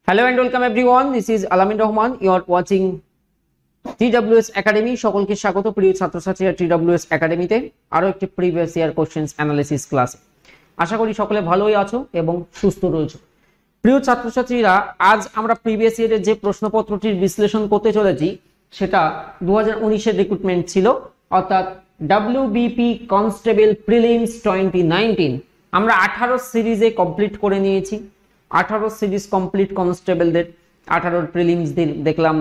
Hello and welcome everyone. This is Alamin Rahman. You are watching TWS Academy. সকলকে স্বাগত প্রিয় ছাত্রছাত্রীরা TWS একাডেমিতে আরো একটি প্রিভিয়াস ইয়ার কোশ্চেন্স অ্যানালিসিস ক্লাসে। আশা করি সকলে ভালোই আছো এবং সুস্থ রয়েছো। প্রিয় ছাত্রছাত্রীরা, আজ আমরা প্রিভিয়াস ইয়ারের যে প্রশ্নপত্রটির বিশ্লেষণ করতে চলেছি সেটা 2019 এর রিক্রুটমেন্ট ছিল, অর্থাৎ WBP কনস্টেবল প্রিলিমস 2019। আমরা 18 সিরিজে কমপ্লিট করে নিয়েছি। 18 সিরিজ কমপ্লিট কনস্টেবলদের, 18 প্রিলিমস দেখলাম,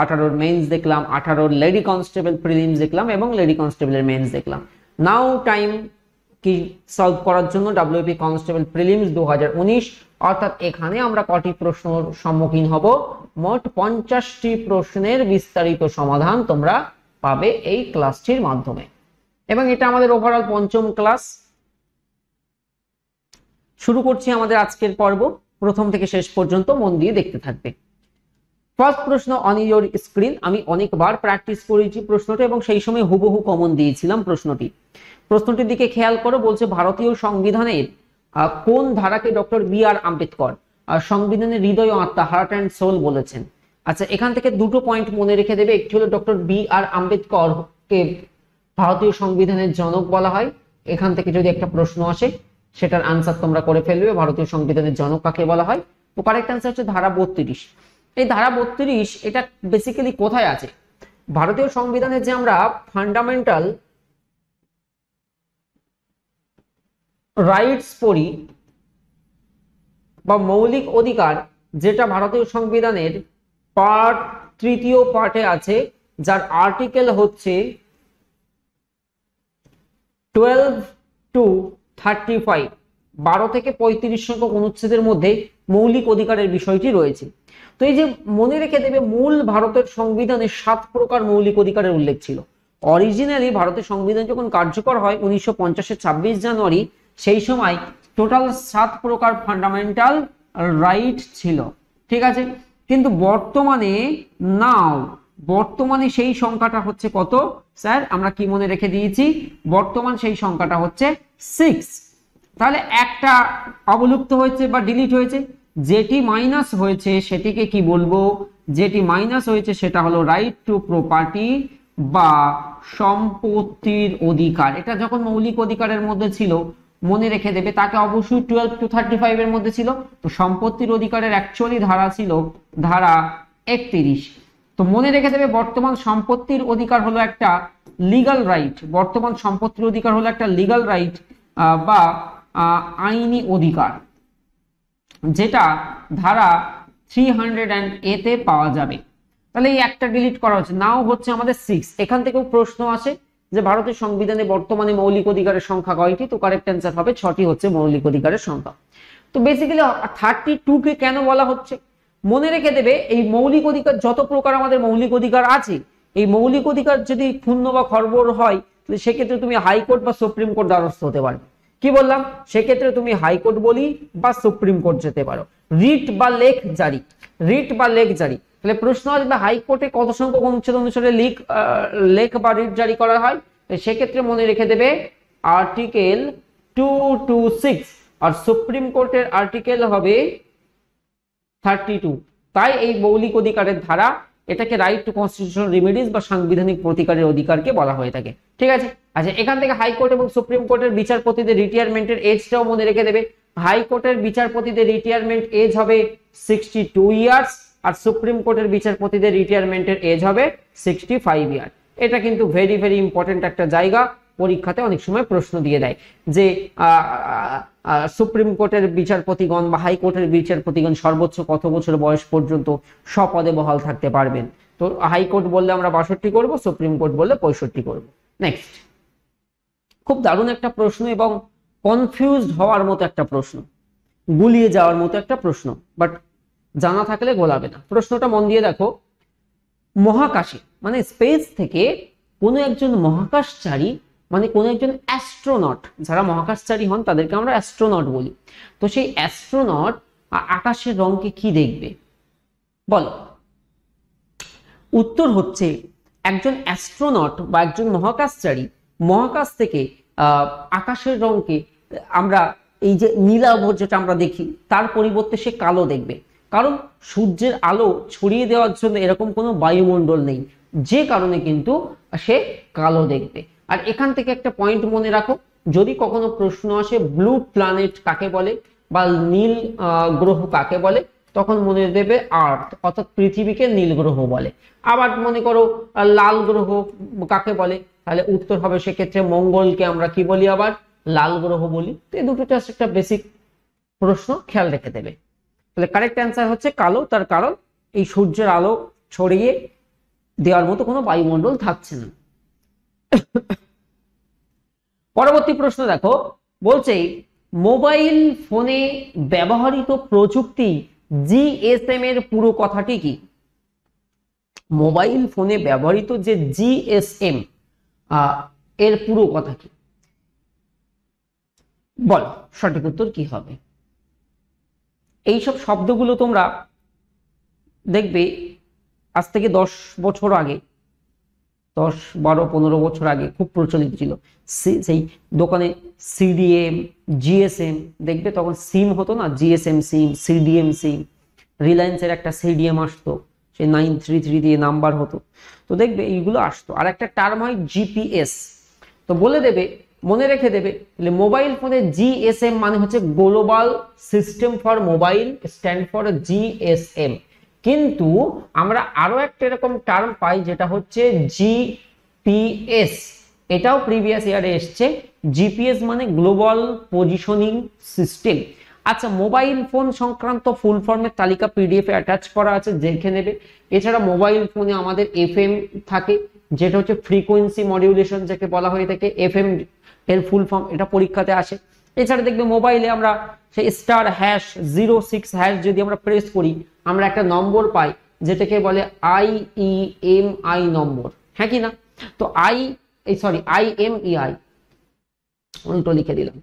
18 মেইনস দেখলাম, 18 লেডি কনস্টেবল প্রিলিমস দেখলাম এবং লেডি কনস্টেবলের মেইনস দেখলাম। নাও টাইম কি সলভ করার জন্য WBP কনস্টেবল প্রিলিমস 2019, অর্থাৎ এখানে আমরা কটি প্রশ্নের সম্মুখীন হব? মোট 50টি প্রশ্নের বিস্তারিত সমাধান তোমরা পাবে এই ক্লাসটির মাধ্যমে, এবং এটা আমাদের ওভারঅল পঞ্চম ক্লাস। শুরু করছি আমাদের আজকের পর্ব। প্রথম থেকে শেষ পর্যন্ত মন দিয়ে দেখতে থাকবে। ফার্স্ট প্রশ্ন অন ইউর স্ক্রিন। আমি অনেকবার প্র্যাকটিস করেছি প্রশ্নটা এবং সেই সময় হুবহু কমন দিয়েছিলাম প্রশ্নটির দিকে খেয়াল করো। বলছে ভারতীয় সংবিধানের কোন ধারাকে ডক্টর বি.আর. আম্বেদকর সংবিধানের হৃদয় ও আত্মা, হার্ট অ্যান্ড সোল বলেছেন? আচ্ছা, এখান থেকে দুটো পয়েন্ট মনে রেখে দেবে। একটি হলো ডক্টর বি.আর. আম্বেদকরকে ভারতীয় সংবিধানের জনক বলা হয়। এখান থেকে যদি একটা প্রশ্ন আসে সেটার আনসার তোমরা করে ফেলবে, ভারতীয় সংবিধানের জনক কাকে বলা হয়। তো কারেক্ট আনসার হচ্ছে ধারা 32। এই ধারা 32 এটা বেসিক্যালি কোথায় আছে? ভারতীয় সংবিধানের যে আমরা ফান্ডামেন্টাল রাইটস পড়ি বা মৌলিক অধিকার, যেটা ভারতীয় সংবিধানের পার্ট 3য় পার্টে আছে, যার আর্টিকেল হচ্ছে 12 to 35, 12 থেকে 35 সংখ্যক অনুচ্ছেদের মধ্যে মৌলিক অধিকারের বিষয়টি রয়েছে। তো এই যে মনে রেখে দেবে, মূল ভারতের সংবিধানে 7 প্রকার মৌলিক অধিকারের উল্লেখ ছিল। অরিজিনালি ভারতের সংবিধান যখন কার্যকর হয় 1950-এর 26 জানুয়ারি, সেই সময় টোটাল 7 প্রকার ফান্ডামেন্টাল রাইট ছিল, ঠিক আছে। কিন্তু বর্তমানে সেই সংখ্যাটা হচ্ছে কত স্যার? আমরা কি মনে রেখে দিয়েছি? বর্তমান সেই সংখ্যাটা হচ্ছে 6। তাহলে একটা অবলুপ্ত হয়েছে বা ডিলিট হয়েছে, যেটি মাইনাস হয়েছে সেটিকে কি বলবো? যেটি মাইনাস হয়েছে সেটা হলো রাইট টু প্রপার্টি বা সম্পত্তির অধিকার। এটা যখন মৌলিক অধিকারের মধ্যে ছিল, মনে রেখে দেবে, তাকে অবশ্যই 12 to 35 এর মধ্যে ছিল। তো সম্পত্তির অধিকারের অ্যাকচুয়ালি ধারা ছিল ধারা 31। তো মনে রেখে দেবে, বর্তমান সম্পত্তির অধিকার হলো একটা লিগ্যাল রাইট। বর্তমান সম্পত্তির অধিকার হলো একটা লিগ্যাল রাইট বা আইনি অধিকার, যেটা ধারা 300A তে পাওয়া যাবে। তাহলে এই একটা ডিলিট করা হচ্ছে। নাও হচ্ছে আমাদের 6। এখান থেকেও প্রশ্ন আসে যে ভারতের সংবিধানে বর্তমানে মৌলিক অধিকারের সংখ্যা কয়টি? তো কারেক্ট অ্যান্সার হবে 6টি হচ্ছে মৌলিক অধিকারের সংখ্যা। তো বেসিক্যালি 32 কে কেন বলা হচ্ছে? মনে রেখে দেবে, এই মৌলিক অধিকার যত প্রকার আমাদের মৌলিক অধিকার আছে, এই মৌলিক অধিকার যদি ক্ষুণ্ণ বা খর্বর হয়, তাহলে সেক্ষেত্রে তুমি হাইকোর্ট বা সুপ্রিম কোর্ট দ্বারস্থ হতে পারবে। কি বললাম? সেক্ষেত্রে তুমি হাইকোর্ট বলি বা সুপ্রিম কোর্ট যেতে পারো। রিট বা লেখ জারি। তাহলে প্রশ্ন আসবে, হাইকোর্টে কত সংখ্যক অনুচ্ছেদ অনুসারে লেখ বা রিট জারি করা হয়? সেক্ষেত্রে মনে রেখে দেবে আর্টিকেল 2 to 6, আর সুপ্রিম কোর্টের আর্টিকেল হবে 32। তাই এই মৌলিক অধিকারের ধারা, এটাকে রাইট টু কনস্টিটিউশনাল রিমেডিজ বা সাংবিধানিক প্রতিকারের অধিকারকে বলা হয়ে থাকে, ঠিক আছে। আচ্ছা, এখান থেকে হাইকোর্ট এবং সুপ্রিম কোর্টের বিচারপতিদের রিটায়ারমেন্টের এজটাও মনে রেখে দেবে। হাইকোর্টের বিচারপতিদের রিটায়ারমেন্ট এজ হবে 62 ইয়ার্স, আর সুপ্রিম কোর্টের বিচারপতিদের রিটায়ারমেন্টের এজ হবে 65 ইয়ার। এটা কিন্তু ভেরি ভেরি ইম্পর্টেন্ট একটা জায়গা। পরীক্ষাতে অনেক সময় প্রশ্ন দিয়ে দেয় যে সুপ্রিম কোর্টের বিচারপতিগণ বা হাইকোর্টের বিচারপতিগণ সর্বোচ্চ কত বছর বয়স পর্যন্ত স্বপদে বহাল থাকতে পারবেন? তো হাইকোর্ট বললে আমরা 62 করব, সুপ্রিম কোর্ট বললে 65 করব। নেক্সট, খুব দারুণ একটা প্রশ্ন এবং কনফিউজড হওয়ার মতো একটা প্রশ্ন, গুলিয়ে যাওয়ার মতো একটা প্রশ্ন, বাট জানা থাকলে গোলাবে না। প্রশ্নটা মন দিয়ে দেখো। মহাকাশে মানে স্পেস থেকে কোনো একজন মহাকাশচারী, মানে কোন একজন অ্যাস্ট্রোনট, যারা মহাকাশচারী হন তাদেরকে আমরা অ্যাস্ট্রোনট বলি। তো সেই অ্যাস্ট্রোনট আকাশের রংকে কি দেখবে বলো? উত্তর হচ্ছে, একজন অ্যাস্ট্রোনট বা একজন মহাকাশচারী মহাকাশ থেকে আকাশের রংকে আমরা এই যে নীলাভ যেটা আমরা দেখি, তার পরিবর্তে সে কালো দেখবে। কারণ সূর্যের আলো ছড়িয়ে দেওয়ার জন্য এরকম কোনো বায়ুমণ্ডল নেই, যে কারণে কিন্তু সে কালো দেখবে। আর এখান থেকে একটা পয়েন্ট মনে রাখো, যদি কখনো প্রশ্ন আসে ব্লু প্ল্যানেট কাকে বলে বা নীল গ্রহ কাকে বলে, তখন মনে দেবে আর্থ অর্থাৎ পৃথিবীকে নীল গ্রহ বলে। আবার মনে করো লাল গ্রহ কাকে বলে, তাহলে উত্তর হবে সেক্ষেত্রে মঙ্গলকে আমরা কি বলি, আবার লাল গ্রহ বলি। তো এই দুটো জাস্ট একটা বেসিক প্রশ্ন, খেয়াল রেখে দেবে। তাহলে কারেক্ট অ্যান্সার হচ্ছে কালো, তার কারণ এই সূর্যের আলো ছড়িয়ে দেওয়ার মতো কোনো বায়ুমণ্ডল থাকছে না। পরবর্তী প্রশ্ন দেখো, বলছে মোবাইল ফোনে ব্যবহৃত প্রযুক্তি জিএসএম এর পুরো কথাটি কি? মোবাইল ফোনে ব্যবহৃত যে জিএসএম এর পুরো কথা কি? বলো সঠিক উত্তর কি হবে। এইসব শব্দগুলো তোমরা দেখবে আজ থেকে 10 বছর আগে, 10, 12, 15 বছর আগে খুব প্রচলিত ছিল। সেই দোকানে সিডিএম, জিএসএম দেখবে, তখন সিম হতো না, জিএসএম সিম, সিডিএম সিম। রিলায়েন্সের একটা সিডিএম আসতো, সে 933 দিয়ে নাম্বার হতো, তো দেখবে এইগুলো আসতো। আর একটা টার্ম হয় জিপিএস, তো বলে দেবে, মনে রেখে দেবে। মোবাইল ফোনে জিএসএম মানে হচ্ছে global system for mobile, stand for GSM. কিন্তু আমরা আরো একটা এরকম টার্ম পাই যেটা হচ্ছে জিপিএস, এটাও প্রিভিয়াস ইয়ারে এসছে। জিপিএস মানে গ্লোবাল পজিশনিং সিস্টেম। আচ্ছা, মোবাইল ফোন সংক্রান্ত ফুল ফর্মের তালিকা পিডিএফ এ অ্যাটাচ করা আছে, দেখে নেবে। এছাড়া মোবাইল ফোনে আমাদের এফএম থাকে, যেটা হচ্ছে ফ্রিকোয়েন্সি মডিউলেশন, যাকে বলা হয়ে থাকে এফএম এর ফুল ফর্ম, এটা পরীক্ষাতে আসে। এছাড়া দেখবে মোবাইলে আমরা সেই *#06# যদি আমরা প্রেস করি, আমরা একটা নম্বর পাই যেটাকে বলে IEMI নম্বর, হ্যাঁ কি না? তো IMEI, উল্টো লিখে দিলাম,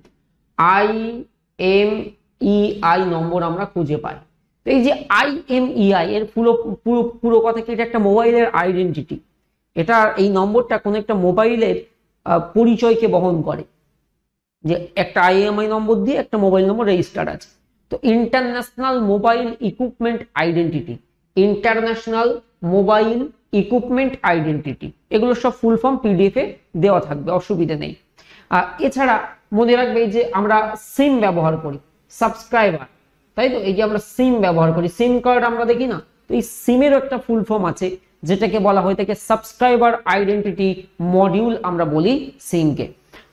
IMEI নম্বর আমরা খুঁজে পাই। তো এই যে IMEI এর পুরো কথা কি? এটা একটা মোবাইলের আইডেন্টিটি। এটা এই নম্বরটা কোন একটা মোবাইলের পরিচয়কে বহন করে, যে একটা IMEI নম্বর দিয়ে একটা মোবাইল নম্বর রেজিস্টার আছে। তো international mobile equipment identity, international mobile equipment identity, এগুলো সব ফুল ফর্ম পিডিএফ এ দেওয়া থাকবে, অসুবিধা নেই। এছাড়া মনে রাখবে যে আমরা সিম ব্যবহার করি, সাবস্ক্রাইবার, তাই তো? এই যে আমরা সিম ব্যবহার করি, সিম কার্ড আমরা দেখি না, তো এই সিমেরও একটা ফুল ফর্ম আছে যেটাকে বলা হয়ে থাকে সাবস্ক্রাইবার আইডেন্টিটি মডিউল, আমরা বলি সিমকে।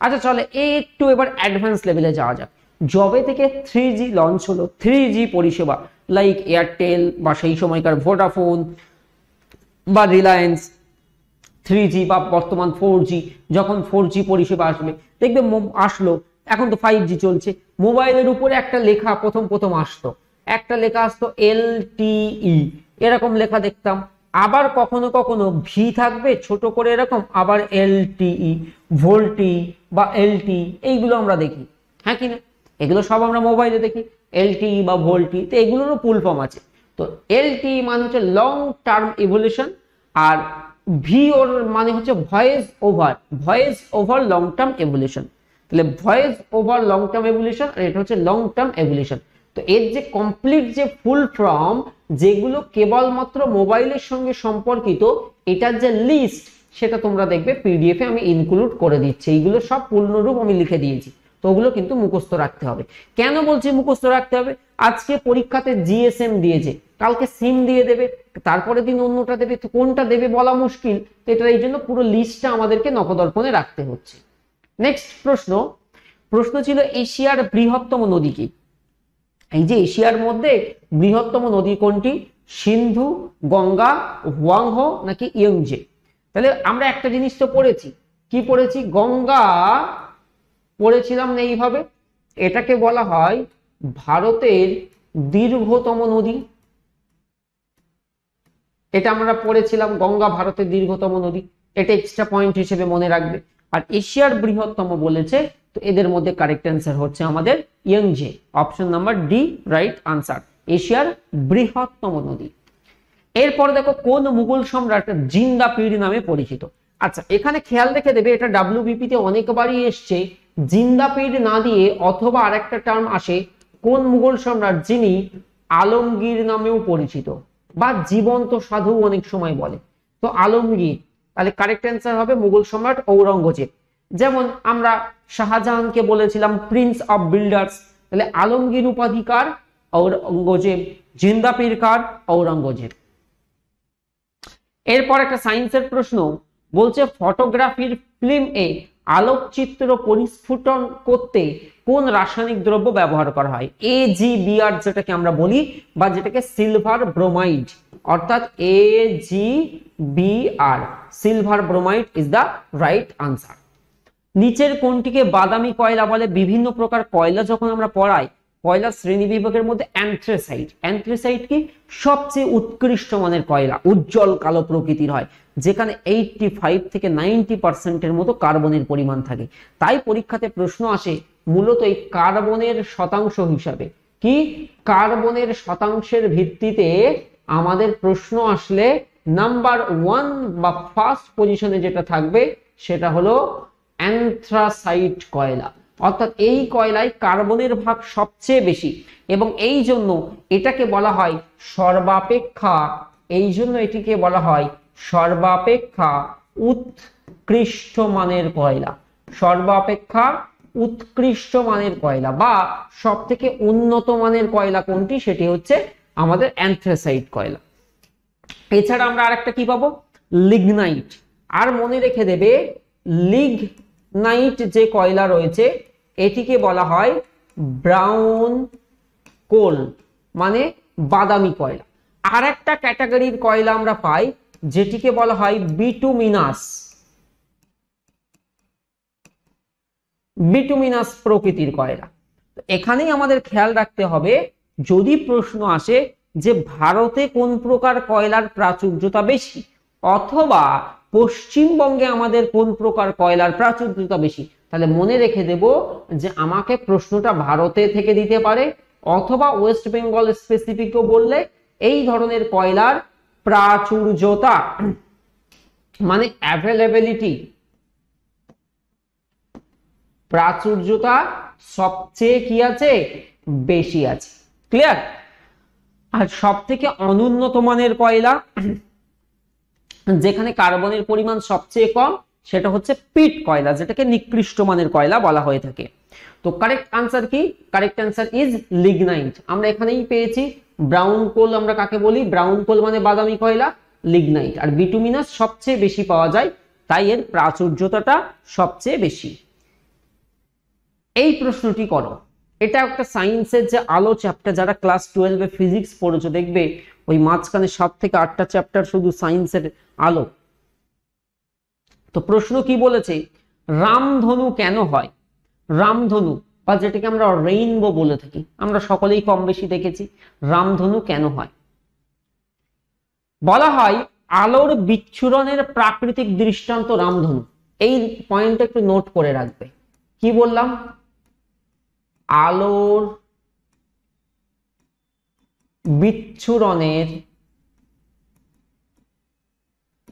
আচ্ছা চলে একটু এবার অ্যাডভান্স লেভেলে যাওয়া যাক। যবে থেকে 3G লঞ্চ হলো, 3G পরিষেবা লাইক এয়ারটেল বা সেই সময়কার ভোডাফোন বা রিলায়েন্স, 3G বা বর্তমান 4G, যখন 4G পরিষেবা আসবে দেখবে আসলো, এখন তো 5G চলছে, মোবাইলের উপরে একটা লেখা প্রথম আসতো, একটা লেখা আসতো LTE, এরকম লেখা দেখতাম। আবার কখনো কখনো ভি থাকবে ছোট করে এরকম, আবার LTE, ভোল্টি বা LTE, এইগুলো আমরা দেখি, হ্যাঁ কি না? এগুলো সব আমরা মোবাইলে দেখি, LTE বা ভোল্টি, তো এগুলোরও ফুল ফর্ম আছে। তো LTE মানে হচ্ছে লং টার্ম ইভলিউশন, আর ভি ওর মানে হচ্ছে voice over long term evolution. তাহলে voice over long term evolution, আর এটা হচ্ছে লং টার্ম ইভলিউশন। তো এর যে কমপ্লিট যে ফুল ফর্ম, যেগুলো কেবলমাত্র মোবাইলের সঙ্গে সম্পর্কিত, এটার যে লিস্ট সেটা তোমরা দেখবে পিডিএফ এ আমি ইনক্লুড করে দিচ্ছি। এইগুলো সব পূর্ণরূপ আমি লিখে দিয়েছি, তো ওগুলো কিন্তু মুখস্থ রাখতে হবে। কেন বলছি মুখস্থ রাখতে হবে? আজকে পরীক্ষাতে জিএসএম দিয়েছে, কালকে সিম দিয়ে দেবে, তারপরে দিন অন্যটা দেবে, তো কোনটা দেবে বলা মুশকিল। তো এটা এই জন্য পুরো লিস্টটা আমাদেরকে নখদর্পণে রাখতে হচ্ছে। নেক্সট প্রশ্ন ছিল এশিয়ার বৃহত্তম নদী কি? এই যে এশিয়ার মধ্যে বৃহত্তম নদী কোনটি? সিন্ধু, গঙ্গা, হুয়াংহো নাকি ইয়ংজে? তাহলে আমরা একটা জিনিস তো পড়েছি, কি পড়েছি? গঙ্গা পড়েছিলাম না এইভাবে, এটাকে বলা হয় ভারতের দীর্ঘতম নদী, এটা আমরা পড়েছিলাম, গঙ্গা ভারতের দীর্ঘতম নদী, এটা এক্সট্রা পয়েন্ট হিসেবে মনে রাখবে। আর এশিয়ার বৃহত্তম বলেছে, তো এদের মধ্যে কারেক্ট অ্যান্সার হচ্ছে আমাদের Yangtze, option number D right answer, এশিয়ার বৃহত্তম নদী। এরপর দেখো কোন মুঘল সম্রাট জিন্দা পীর নামে পরিচিত? আচ্ছা এখানে খেয়াল রেখে দেবে, এটা ডাব্লিউবিপি তে অনেকবারই এসছে, জিন্দা পীর না দিয়ে অথবা আরেকটা টার্ম আসে, কোন মুঘল সম্রাট যিনি আলমগীর নামেও পরিচিত বা জীবন্ত সাধু অনেক সময় বলে। তো আলমগীর, তাহলে কারেক্ট অ্যান্সার হবে মুঘল সম্রাট ঔরঙ্গজেব। যেমন আমরা শাহজাহানকে বলেছিলাম প্রিন্স অফ বিল্ডার্স, তাহলে আলমগীর উপাধিকার ঔরঙ্গজেব, জিন্দা পীরকার ঔরঙ্গজেব। এরপর একটা সায়েন্সের প্রশ্ন বলছে ফটোগ্রাফির ফিল্মে আলোকচিত্র পরিস্ফুটন করতে কোন রাসায়নিক দ্রব্য ব্যবহার করা হয়? AgBr যেটাকে আমরা বলি বা যেটাকে সিলভার ব্রোমাইড, অর্থাৎ AgBr, silver bromide is the right answer. নিচের কোনটিকে বাদামি কয়লা বলে? বিভিন্ন প্রকার কয়লা যখন আমরা পড়াই, কয়লা শ্রেণী বিভাগের মধ্যে অ্যান্থ্রাসাইট, অ্যান্থ্রাসাইট কি সবচেয়ে উৎকৃষ্ট মানের কয়লা, উজ্জ্বল কালো প্রকৃতির হয়, যেখানে 85 থেকে 90% মতো কার্বনের পরিমাণ থাকে। তাই পরীক্ষাতে প্রশ্ন আসে মূলত এই কার্বনের শতাংশ হিসাবে। কি কার্বনের শতাংশের ভিত্তিতে আমাদের প্রশ্ন আসলে নাম্বার 1 বা ফার্স্ট পজিশনে যেটা থাকবে সেটা হলো অ্যান্থ্রাসাইট কয়লা, অর্থাৎ এই কয়লায় কার্বনের ভাগ সবচেয়ে বেশি এবং এই জন্য এটাকে বলা হয় সর্বাপেক্ষা, এই জন্য এটিকে বলা হয় সর্বাপেক্ষা উৎকৃষ্ট মানের কয়লা, সর্বাপেক্ষা উৎকৃষ্ট মানের কয়লা বা সব থেকে উন্নত মানের কয়লা কোনটি? সেটি হচ্ছে আমাদের অ্যান্থ্রাসাইট কয়লা। এছাড়া আমরা আরেকটা কি পাবো? লিগনাইট। আর মনে রেখে দেবে লিগনাইট যে কয়লা রয়েছে এটিকে বলা হয় ব্রাউন কোল, মানে বাদামি কয়লা। আর একটা ক্যাটাগরির কয়লা আমরা পাই যেটিকে বলা হয় বিটুমিনাস, বিটুমিনাস প্রকৃতির কয়লা। এখানেই আমাদের খেয়াল রাখতে হবে যদি প্রশ্ন আসে যে ভারতে কোন প্রকার কয়লার প্রাচুর্যতা বেশি অথবা পশ্চিমবঙ্গে আমাদের কোন প্রকার কয়লার প্রাচুর্যতা বেশি, তাহলে মনে রেখে দেব যে আমাকে প্রশ্নটা ভারতে থেকে দিতে পারে অথবা ওয়েস্ট বেঙ্গল স্পেসিফিকও বললে এই ধরনের কয়লার প্রাচুর্যতা মানে অ্যাভেলেবিলিটি, প্রাচুর্যতা সবচেয়ে কি আছে? বেশি আছে। ক্লিয়ার? আর সব থেকে অনুন্নত মানের কয়লা যেখানে কার্বনের পরিমাণ সবচেয়ে কম সেটা হচ্ছে পিট কয়লা, যেটাকে নিকৃষ্ট মানের কয়লা বলা হয়ে থাকে। তো কারেক্ট আনসার কি? Correct answer is lignite. আমরা এখানেই পেয়েছি ব্রাউন কোল আমরা কাকে বলি? ব্রাউন কোল মানে বাদামি কয়লা, লিগনাইট। আর বিটুমিনাস সবচেয়ে বেশি পাওয়া যায়, তাই এর প্রাচুর্যতাটা সবচেয়ে বেশি। এই প্রশ্নটি করো, এটা একটা সায়েন্সের যে আলো চ্যাপ্টার, যারা ক্লাস 12-এ ফিজিক্স পড়েছো দেখবে ওই মাঝখানে 7 থেকে 8টা চ্যাপ্টার শুধু সায়েন্সের আলো। তো প্রশ্ন কি বলেছে? রামধনু কেন হয়? রামধনু বা যেটাকে আমরা রেইনবো বলে থাকি, আমরা সকলেই কম বেশি দেখেছি। রামধনু কেন হয়? বলা হয় আলোর বিচ্ছুরণের প্রাকৃতিক দৃষ্টান্ত রামধনু। এই পয়েন্টটা একটু নোট করে রাখবে। কি বললাম? আলোর বিচ্ছুরণের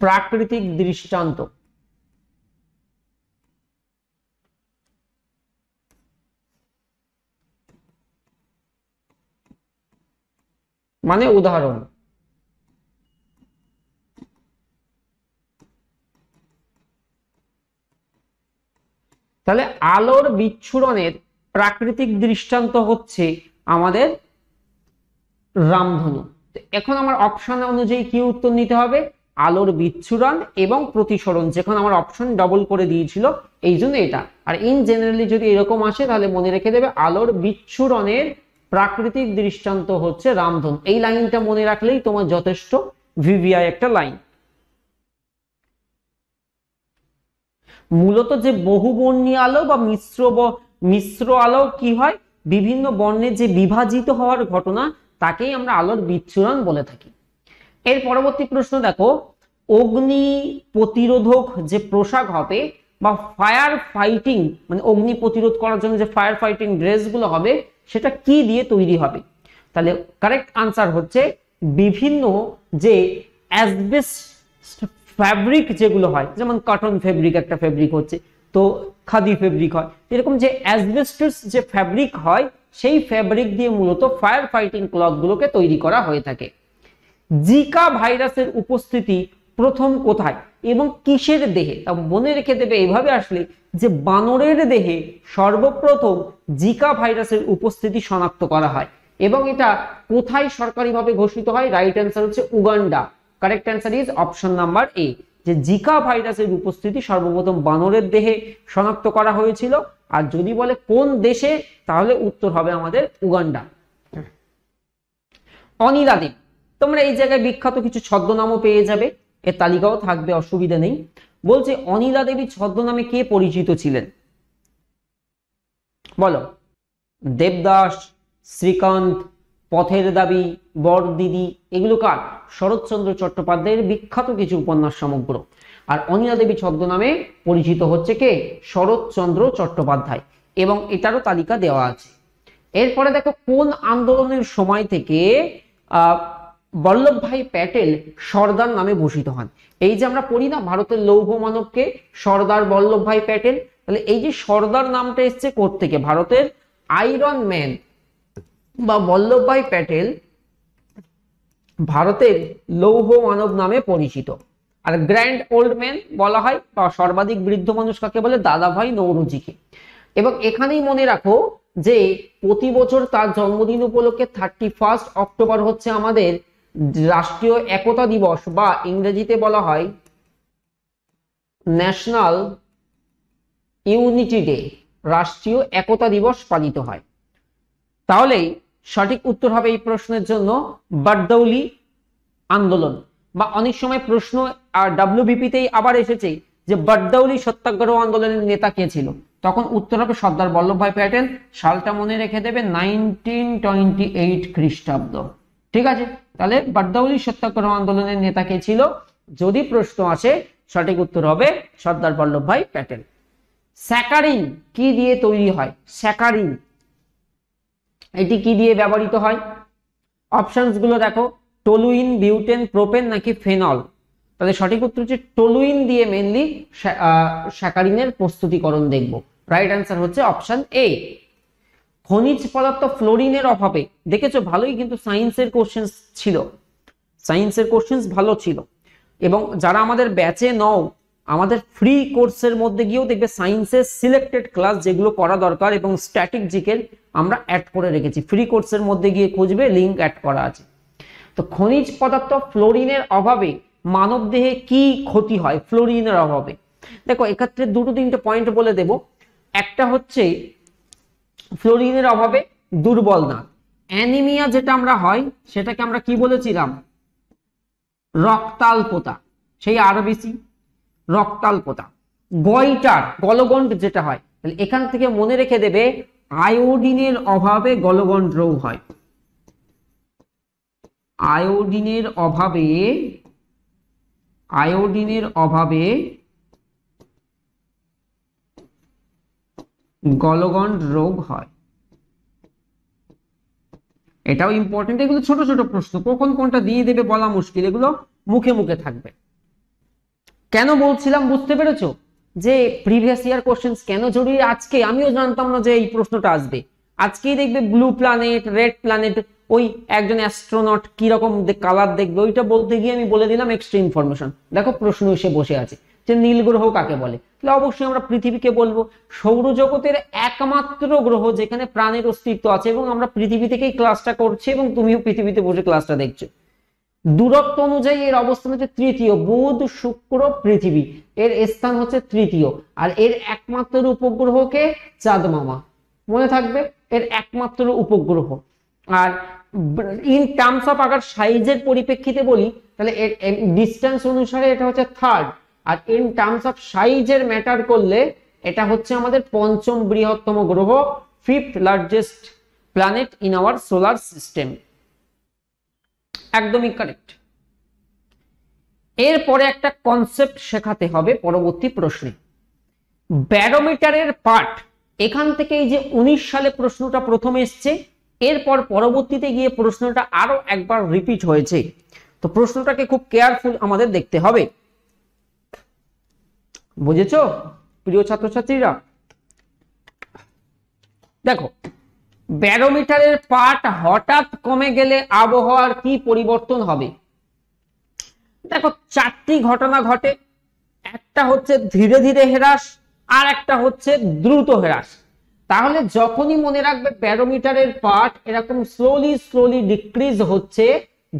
প্রাকৃতিক দৃষ্টান্ত মানে উদাহরণ। তাহলে আলোর বিচ্ছুরণের প্রাকৃতিক দৃষ্টান্ত হচ্ছে আমাদের রামধনু। এখন আমার অপশন অনুযায়ী কি উত্তর নিতে হবে? আলোর বিচ্ছুরণ এবং প্রতিসরণ, যেখানে আমার অপশন ডবল করে দিয়েছিল এই জন্য এটা। আর ইন জেনারেলি যদি এরকম আসে তাহলে মনে রেখে দেবে আলোর বিচ্ছুরণের প্রাকৃতিক দৃষ্টান্ত হচ্ছে রামধনু। এই লাইনটা মনে রাখলেই তোমার যথেষ্ট, ভিভিআই একটা লাইন। মূলত যে বহুবর্ণী আলো বা মিশ্র আলো কি হয়? বিভিন্ন বর্ণে যে বিভাজিত হওয়ার ঘটনা, তাকেই আমরা আলোর বিচ্ছুরণ বলে থাকি। এর পরবর্তী প্রশ্ন দেখো, অগ্নি প্রতিরোধক যে পোশাক হবে বা ফায়ার ফাইটিং মানে অগ্নি প্রতিরোধ করার জন্য যে ফায়ার ফাইটিং ড্রেসগুলো হবে সেটা কি দিয়ে তৈরি হবে? তাহলে কারেক্ট আনসার হচ্ছে বিভিন্ন যে অ্যাসবেস্টস ফ্যাব্রিক যেগুলো হয়, যেমন কটন ফেব্রিক একটা ফেব্রিক হচ্ছে, তো খাদি ফেব্রিক হয়। এরকম যে অ্যাসবেস্টস যে ফ্যাব্রিক হয় সেই ফ্যাব্রিক দিয়ে মূলত ফায়ার ফাইটিং ক্লথ গুলোকে তৈরি করা হয়ে থাকে। জিকা ভাইরাসের উপস্থিতি প্রথম কোথায় এবং কিসের দেহে? তা মনে রেখে দেবে এইভাবে আসলে যে বানরের দেহে সর্বপ্রথম জিকা ভাইরাসের উপস্থিতি শনাক্ত করা হয় এবং এটা কোথায় সরকারিভাবে ঘোষিত হয়? রাইট অ্যান্সার হচ্ছে Uganda. Correct answer is option number A, যে জিকা ভাইরাসের উপস্থিতি সর্বপ্রথম বানরের দেহে শনাক্ত করা হয়েছিল। আর যদি বলে কোন দেশে, তাহলে উত্তর হবে আমাদের উগান্ডা। অনিলা দেবী, তোমরা এই জায়গায় বিখ্যাত কিছু ছদ্মনামও পেয়ে যাবে, এর তালিকাও থাকবে, অসুবিধা নেই। বলছে অনিলা দেবী ছদ্মনামে কে পরিচিত ছিলেন? বলো। দেবদাস, শ্রীকান্ত, পথের দাবি, বরদিদি, এগুলো কার? শরৎচন্দ্র চট্টোপাধ্যায়ের বিখ্যাত কিছু উপন্যাস সমগ্র। আর অনিলা দেবী ছদ্মনামে পরিচিত হচ্ছে কে? শরৎচন্দ্র চট্টোপাধ্যায়, এবং এটারও তালিকা দেওয়া আছে। এরপরে দেখো কোন আন্দোলনের সময় থেকে বল্লভভাই প্যাটেল সর্দার নামে ভূষিত হন? এই যে আমরা পড়ি না ভারতের লৌহ মানবকে সর্দার বল্লভভাই প্যাটেল, তাহলে এই যে সর্দার নামটা এসছে কোত্থেকে? ভারতের আয়রন ম্যান বা বল্লভভাই প্যাটেল ভারতের লৌহ মানব নামে পরিচিত। আর গ্র্যান্ড ওল্ড ম্যান বলা হয় বা সর্বাধিক বৃদ্ধ মানুষ কাকে বলে? দাদাভাই নৌরোজিকে। এবং এখানেই মনে রাখো যে প্রতি বছর তার জন্মদিন উপলক্ষে 31 অক্টোবর হচ্ছে আমাদের রাষ্ট্রীয় একতা দিবস, বা ইংরেজিতে বলা হয় ন্যাশনাল ইউনিটি ডে, রাষ্ট্রীয় একতা দিবস পালিত হয়। তাহলে সঠিক উত্তর হবে এই প্রশ্নের জন্য বারদৌলি আন্দোলন। বা অনেক সময় প্রশ্ন আর WBP-তেই আবার এসেছে যে বারদৌলি সত্যাগ্রহ আন্দোলনের নেতা কে ছিল? তখন উত্তর হবে সর্দার বল্লভভাই প্যাটেল। সালটা মনে রেখে দেবে 1928 খ্রিস্টাব্দ। ঠিক আছে, তাহলে বারদৌলি সত্যাগ্রহ আন্দোলনের নেতা কে ছিল? যদি প্রশ্ন আসে সঠিক উত্তর হবে সর্দার বল্লভভাই প্যাটেল। স্যাকারিন কি দিয়ে তৈরি হয়? স্যাকারিন এটি কি দিয়ে ব্যবহৃত হয়? অপশনস গুলো দেখো, টলুইন, বিউটেন, প্রোপেন নাকি ফেনল? তাহলে সঠিক উত্তর হচ্ছে টলুইন দিয়ে মেনলি স্যাকারিনের প্রস্তুতিকরণ দেখব। রাইট অ্যান্সার হচ্ছে অপশন এ। খনিজ পদার্থ ফ্লোরিনের অভাবে, দেখেছো ভালোই কিন্তু সায়েন্সের কোশ্চেন ছিল, সায়েন্সের কোশ্চেন ভালো ছিল। এবং যারা আমাদের ব্যাচে নও, আমাদের ফ্রি কোর্সের মধ্যে গিয়েও দেখবে সায়েন্সের সিলেক্টেড ক্লাস যেগুলো করা দরকার এবং স্ট্যাটিক জিকের আমরা অ্যাড করে রেখেছি। ফ্রি কোর্সের মধ্যে গিয়ে খুঁজবে, লিঙ্ক অ্যাড করা আছে। তো খনিজ পদার্থ ফ্লোরিনের অভাবে মানব দেহে কি ক্ষতি হয়? ফ্লোরিনের অভাবে দেখো এক্ষেত্রে দুটো তিনটে পয়েন্ট বলে দেব। একটা হচ্ছে ফ্লোরিনের অভাবে দুর্বল দাঁত, অ্যানিমিয়া যেটা আমরা হয় সেটাকে আমরা কি বলেছিলাম? রক্তাল্পতা, সেই আরো বেশি রক্তাল্পতা। গয়টার, গলগণ্ড যেটা হয়, তাহলে এখান থেকে মনে রেখে দেবে আয়োডিনের অভাবে গলগণ্ড রোগ হয়। আয়োডিনের অভাবে গলগণ্ড রোগ হয়। এটাও ইম্পর্টেন্ট। এগুলো ছোট ছোট প্রশ্ন, কখন কোনটা দিয়ে দেবে বলা মুশকিল, এগুলো মুখে মুখে থাকবে। কেন বলছিলাম বুঝতে পেরেছো যে প্রিভিয়াস ইয়ার কোশ্চেন কেন জরুরি? আজকে আমিও জানতাম না যে এই প্রশ্নটা আসবে। আজকেই দেখবে ব্লু প্ল্যানেট, রেড প্ল্যানেট, ওই একজন অ্যাস্ট্রোনট কিরকম কালার দেখবে, ওইটা বলতে গিয়ে আমি বলে দিলাম এক্সট্রা ইনফরমেশন। দেখো প্রশ্ন এসে বসে আছে যে নীল গ্রহ কাকে বলে, তাহলে অবশ্যই আমরা পৃথিবীকে বলবো। সৌরজগতের একমাত্র গ্রহ যেখানে প্রাণের অস্তিত্ব আছে, এবং আমরা পৃথিবী থেকেই ক্লাসটা করছি এবং তুমিও পৃথিবীতে বসে ক্লাসটা দেখছো। দূরত্ব অনুযায়ী এর অবস্থান হচ্ছে তৃতীয়, বুধ শুক্র পৃথিবী, এর স্থান হচ্ছে তৃতীয়। আর এর একমাত্র উপগ্রহকে চাঁদ মামা, মনে থাকবে এর একমাত্র উপগ্রহ। আর ইন টার্মস অফ আগার সাইজের পরিপ্রেক্ষিতে বলি তাহলে এর ডিস্টেন্স অনুসারে এটা হচ্ছে থার্ড, আর ইন টার্মস অফ সাইজের ম্যাটার করলে এটা হচ্ছে আমাদের পঞ্চম বৃহত্তম গ্রহ, fifth largest planet in our solar system. একদমই কারেক্ট। এরপরে একটা কনসেপ্ট শেখাতে হবে পরবর্তী প্রশ্নে, ব্যারোমিটারের পার্ট। এখান থেকে এই যে 19 সালে প্রশ্নটা প্রথম এসছে, এরপর পরবর্তীতে গিয়ে প্রশ্নটা আরো একবার রিপিট হয়েছে। তো প্রশ্নটাকে খুব কেয়ারফুল আমাদের দেখতে হবে, বুঝেছো? প্রিয় ছাত্রছাত্রীরা, দেখো ব্যারোমিটারের পাঠ হঠাৎ কমে গেলে আবহাওয়ার কি পরিবর্তন হবে? দেখো চারটি ঘটনা ঘটে, একটা হচ্ছে ধীরে ধীরে হ্রাস, আর একটা হচ্ছে দ্রুত হ্রাস। তাহলে যখনই মনে রাখবে ব্যারোমিটারের পাঠ এরকম স্লোলি স্লোলি ডিক্রিজ হচ্ছে,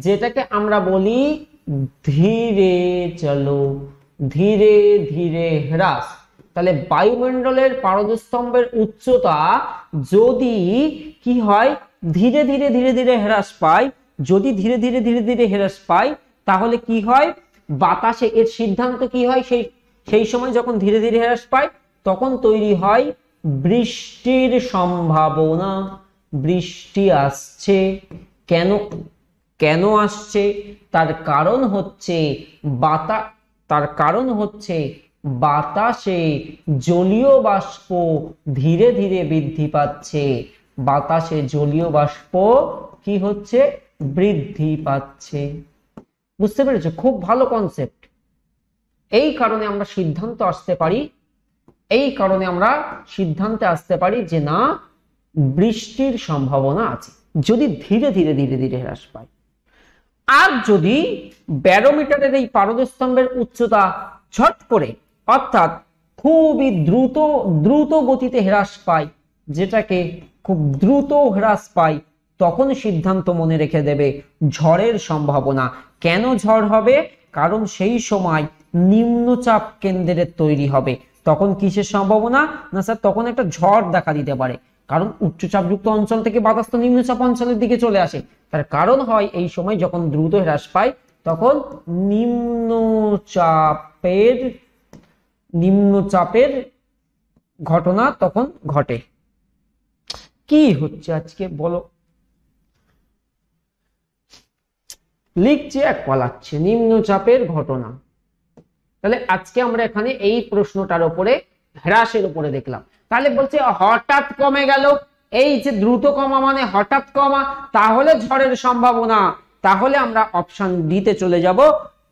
যেটাকে আমরা বলি ধীরে চলো, ধীরে ধীরে হ্রাস। তাহলে বায়ুমণ্ডলের পারদস্তম্ভের উচ্চতা যদি কি হয়, ধীরে ধীরে ধীরে ধীরে হ্রাস পায়, যদি ধীরে ধীরে ধীরে ধীরে হ্রাস পায় তাহলে কি হয়, বাতাসে এর সিদ্ধান্ত কি হয়, সেই সময় যখন ধীরে ধীরে হ্রাস পায় তখন তৈরি হয় বৃষ্টির সম্ভাবনা। বৃষ্টি আসছে, কেন কেন আসছে? তার কারণ হচ্ছে বাতাসে জলীয় বাষ্প ধীরে ধীরে বৃদ্ধি পাচ্ছে। বাতাসে জলীয় বাষ্প কি হচ্ছে, বৃদ্ধি পাচ্ছে। বুঝতে পেরেছো? খুব ভালো কনসেপ্ট। এই কারণে আমরা সিদ্ধান্তে আসতে পারি যে না, বৃষ্টির সম্ভাবনা আছে যদি ধীরে ধীরে ধীরে ধীরে হ্রাস পায়। আর যদি ব্যারোমিটারের এই পারদস্তম্ভের উচ্চতা ঝট করে অর্থাৎ খুবই দ্রুত গতিতে হ্রাস পায়, যেটাকে খুব দ্রুত হ্রাস পায়, তখন সিদ্ধান্ত মনে রেখে দেবে ঝড়ের সম্ভাবনা। কেন ঝড় হবে? কারণ সেই সময় নিম্নচাপ কেন্দ্রের তৈরি হবে। তখন কিসের সম্ভাবনা? না স্যার, তখন একটা ঝড় দেখা দিতে পারে, কারণ উচ্চচাপযুক্ত অঞ্চল থেকে বাতাস তো নিম্নচাপ অঞ্চলের দিকে চলে আসে। তার কারণ হয় এই সময় যখন দ্রুত হ্রাস পায় তখন নিম্নচাপের ঘটনা তখন ঘটে। কি হচ্ছে আজকে বলো? লিখছে এক পালাচ্ছে, নিম্নচাপের ঘটনা। তাহলে আজকে আমরা এখানে এই প্রশ্নটার উপরে, হ্রাসের উপরে দেখলাম। তাহলে বলছে হঠাৎ কমে গেল, এই যে দ্রুত কমা মানে হঠাৎ কমা, তাহলে ঝড়ের সম্ভাবনা। তাহলে আমরা অপশন ডিতে চলে যাব,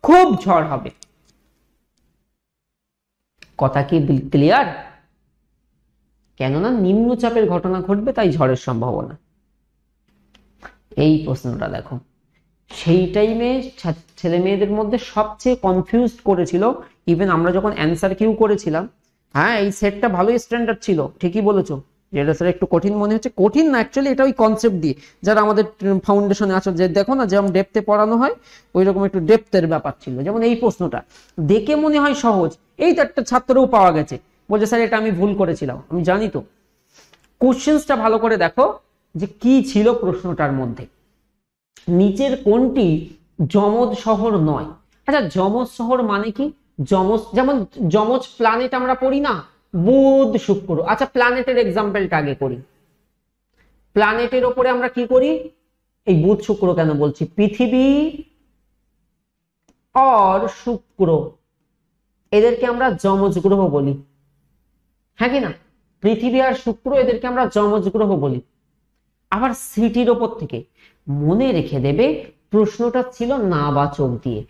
খুব ঝড় হবে। কথা কি ক্লিয়ার? কেননা নিম্নচাপের ঘটনা ঘটবে, তাই ঝড়ের সম্ভাবনা। এই প্রশ্নটা দেখো, সেই টাইমে ছেলে মেয়েদের মধ্যে সবচেয়ে কনফিউজ করেছিল, ইভেন আমরা যখন অ্যান্সার কিউ করেছিলাম। হ্যাঁ, এই সেটটা ভালোই স্ট্যান্ডার্ড ছিল, ঠিকই বলেছো। যেটা স্যার একটু কঠিন মনে হচ্ছে, কঠিন না অ্যাকচুয়ালি, এটা ওই কনসেপ্ট দিয়ে যারা আমাদের ফাউন্ডেশনে আছে, যে দেখো না যেমন ডেপথে পড়ানো হয় ওই রকম একটু ডেপথের ব্যাপার ছিল। যেমন এই প্রশ্নটা দেখে মনে হয় সহজ, এই তো একটা ছাত্রও পাওয়া গেছে, বলছে স্যার এটা আমি ভুল করেছিলাম। আমি জানি তো, কোশ্চেন্সটা ভালো করে দেখো যে কি ছিল প্রশ্নটার মধ্যে। নিচের কোনটি যমজ শহর নয়? আচ্ছা, যমজ শহর মানে কি? যমজ, যেমন যমজ প্ল্যানেট আমরা পড়ি না, বুধ শুক্র। আচ্ছা, প্ল্যানেটের এক্সাম্পলটা আগে করি। প্ল্যানেটের উপরে আমরা কি করি, এই বুধ শুক্র কেন বলছি, পৃথিবী আর শুক্র, এদেরকে আমরা যমজ গ্রহ বলি। হ্যাঁ কি না? পৃথিবী আর শুক্র, এদেরকে আমরা যমজ গ্রহ বলি। আবার সিটির ওপর থেকে মনে রেখে দেবে, প্রশ্নটা ছিল নাবাচক দিয়ে।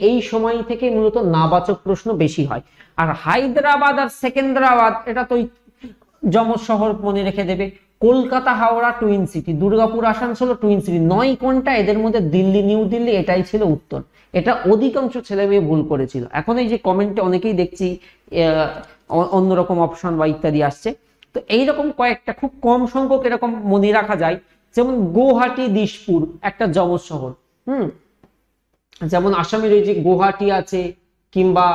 এই সময় থেকে মূলত নাবাচক প্রশ্ন বেশি হয়। আর হায়দ্রাবাদ আর সেকেন্দ্রাবাদ, এটা তো যমজ শহর মনে রেখে দেবে। Kolkata Howrah twin city, Durgapur Asansol twin city. নয় কোনটা? এদের মধ্যে দিল্লি নিউ দিল্লি, এটাই ছিল উত্তর। এটা অধিকাংশ ছেলে মেয়ে ভুল করেছিল। এখন এই যে কমেন্টে অনেকেই দেখছি অন্যরকম অপশন বা ইত্যাদি আসছে, তো এইরকম কয়েকটা খুব কম সংখ্যক এরকম মনে রাখা যায়। যেমন গুয়াহাটি দিশপুর একটা যমজ শহর। যেমন আসামের ওই যে গুয়াহাটি আছে কিংবা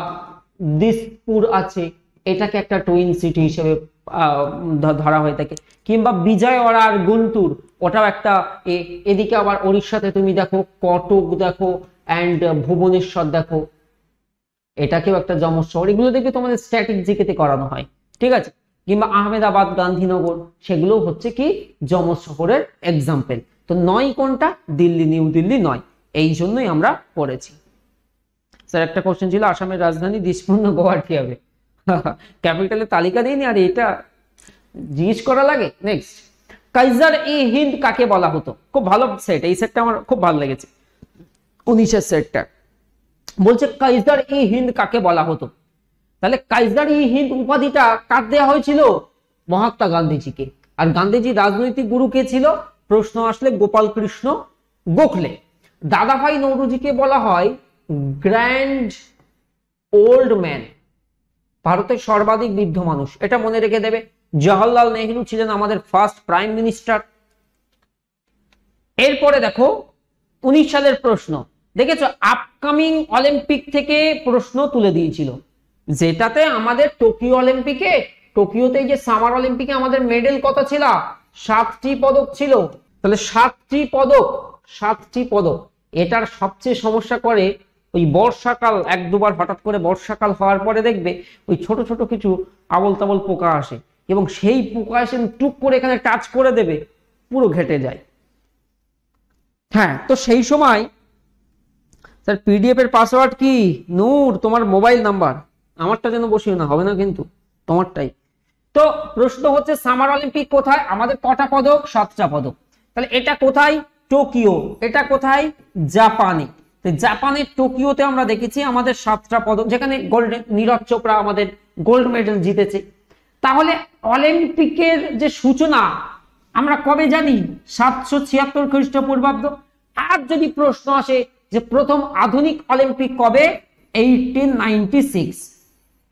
দিশপুর আছে, এটাকে একটা টুইন সিটি হিসেবে ধরা হয়ে থাকে। কিংবা বিজয়ওয়াড়া আর গুন্টুর, ওটাও একটা। এদিকে আবার ওড়িশাতে তুমি দেখো কটক দেখো, অ্যান্ড ভুবনেশ্বর দেখো, এটাকেও একটা যমজ শহর। এগুলো দেখবে তোমাদের স্ট্যাটিক জিকেতে করানো হয়, ঠিক আছে? কিংবা আহমেদাবাদ গান্ধীনগর, সেগুলো হচ্ছে কি যমজ শহরের এক্সাম্পল। তো নয় কোনটা? দিল্লি নিউ দিল্লি নয়, এই জন্যই আমরা পড়েছি। স্যার একটা কোশ্চেন ছিল, আসামের রাজধানী দিশপুর না গুয়াহাটি হবে? ক্যাপিটালের তালিকা দিইনি, আর এটা জিজ্ঞেস করা লাগে। নেক্সট, কাইজার ই হিন্দ কাকে বলা হতো? খুব ভালো সেট, এই সেটটা আমার খুব ভালো লেগেছে, 19-এর সেটটা। বলছে কাইজার ই হিন্দ কাকে বলা হতো? তাহলে কাইজার-ই-হিন্দ উপাধিটা কার দেওয়া হয়েছিল? মহাত্মা গান্ধীজিকে। আর গান্ধীজি রাজনৈতিক গুরু কে ছিল? প্রশ্ন আসলে গোপাল কৃষ্ণ গোখলে। দাদাভাই নৌরোজিকে বলা হয় গ্র্যান্ড ওল্ড ম্যান, ভারতের সর্বাধিক বৃদ্ধ মানুষ, এটা মনে রেখে দেবে। জওহরলাল নেহরু ছিলেন আমাদের ফার্স্ট প্রাইম মিনিস্টার। এরপরে দেখো 19 সালের প্রশ্ন দেখেছো, আপকামিং অলিম্পিক থেকে প্রশ্ন তুলে দিয়েছিল, যেটাতে আমাদের টোকিও অলিম্পিকে, টোকিওতে যে সামার অলিম্পিকে আমাদের মেডেল কত ছিল? 7টি পদক ছিল। তাহলে 7টি পদক। এটার সবচেয়ে সমস্যা করে ওই বর্ষাকাল, এক দুবার হঠাৎ করে বর্ষাকাল হওয়ার পরে দেখবে ওই ছোট ছোট কিছু আবল তাবল পোকা আসে, এবং সেই পোকা এসে টুক করে এখানে টাচ করে দেবে, পুরো ঘেটে যায়। হ্যাঁ, তো সেই সময় স্যার পিডিএফ এর পাসওয়ার্ড কি? নূর তোমার মোবাইল নাম্বার, আমারটা যেন বসিও না, হবে না কিন্তু, তোমারটাই। তো প্রশ্ন হচ্ছে সামার অলিম্পিক কোথায়? আমাদের কটা পদক? 7টা পদক। তাহলে এটা কোথায়? টোকিও। এটা কোথায়? জাপানে। জাপানের টোকিওতে আমরা দেখেছি আমাদের 7টা পদক, যেখানে গোল্ডেন নীরজ চোপড়া আমাদের গোল্ড মেডেল জিতেছে। তাহলে অলিম্পিকের যে সূচনা আমরা কবে জানি? 776 খ্রিস্টপূর্বাব্দ। আর যদি প্রশ্ন আসে যে প্রথম আধুনিক অলিম্পিক কবে? 1896।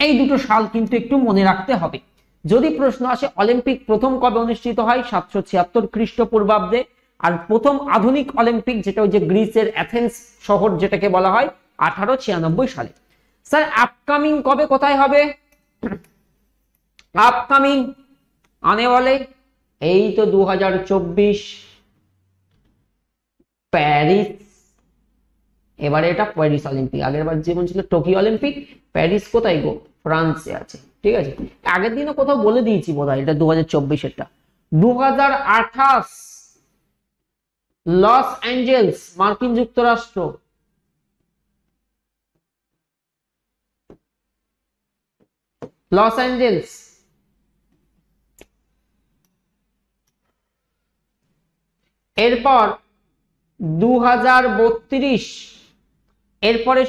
এই দুটো সাল কিন্তু একটু মনে রাখতে হবে। যদি প্রশ্ন আসে অলিম্পিক প্রথম কবে অনুষ্ঠিত হয়? 776 খ্রিস্টপূর্বাব্দে। আর প্রথম আধুনিক অলিম্পিক, যেটা ওই যে গ্রিসের অ্যাথেন্স শহর যেটাকে বলা হয়, 1896 সালে। স্যার আপকামিং কবে কোথায় হবে? আপকামিং আনে वाले এই তো 2024 প্যারিস। এবারে এটা প্যারিস অলিম্পিক, আগের বার যেমন ছিল টোকিও অলিম্পিক, প্যারিস কোথায় গো? ফ্রান্সে আছে। ঠিক আছে, আগের দিনও কোথাও বলে দিয়েছি বোধহয়, এটা 2024 এরটা। 2028 লস অ্যাঞ্জেলস, মার্কিন যুক্তরাষ্ট্র। Los Angeles. এরপর 2032, এরপরে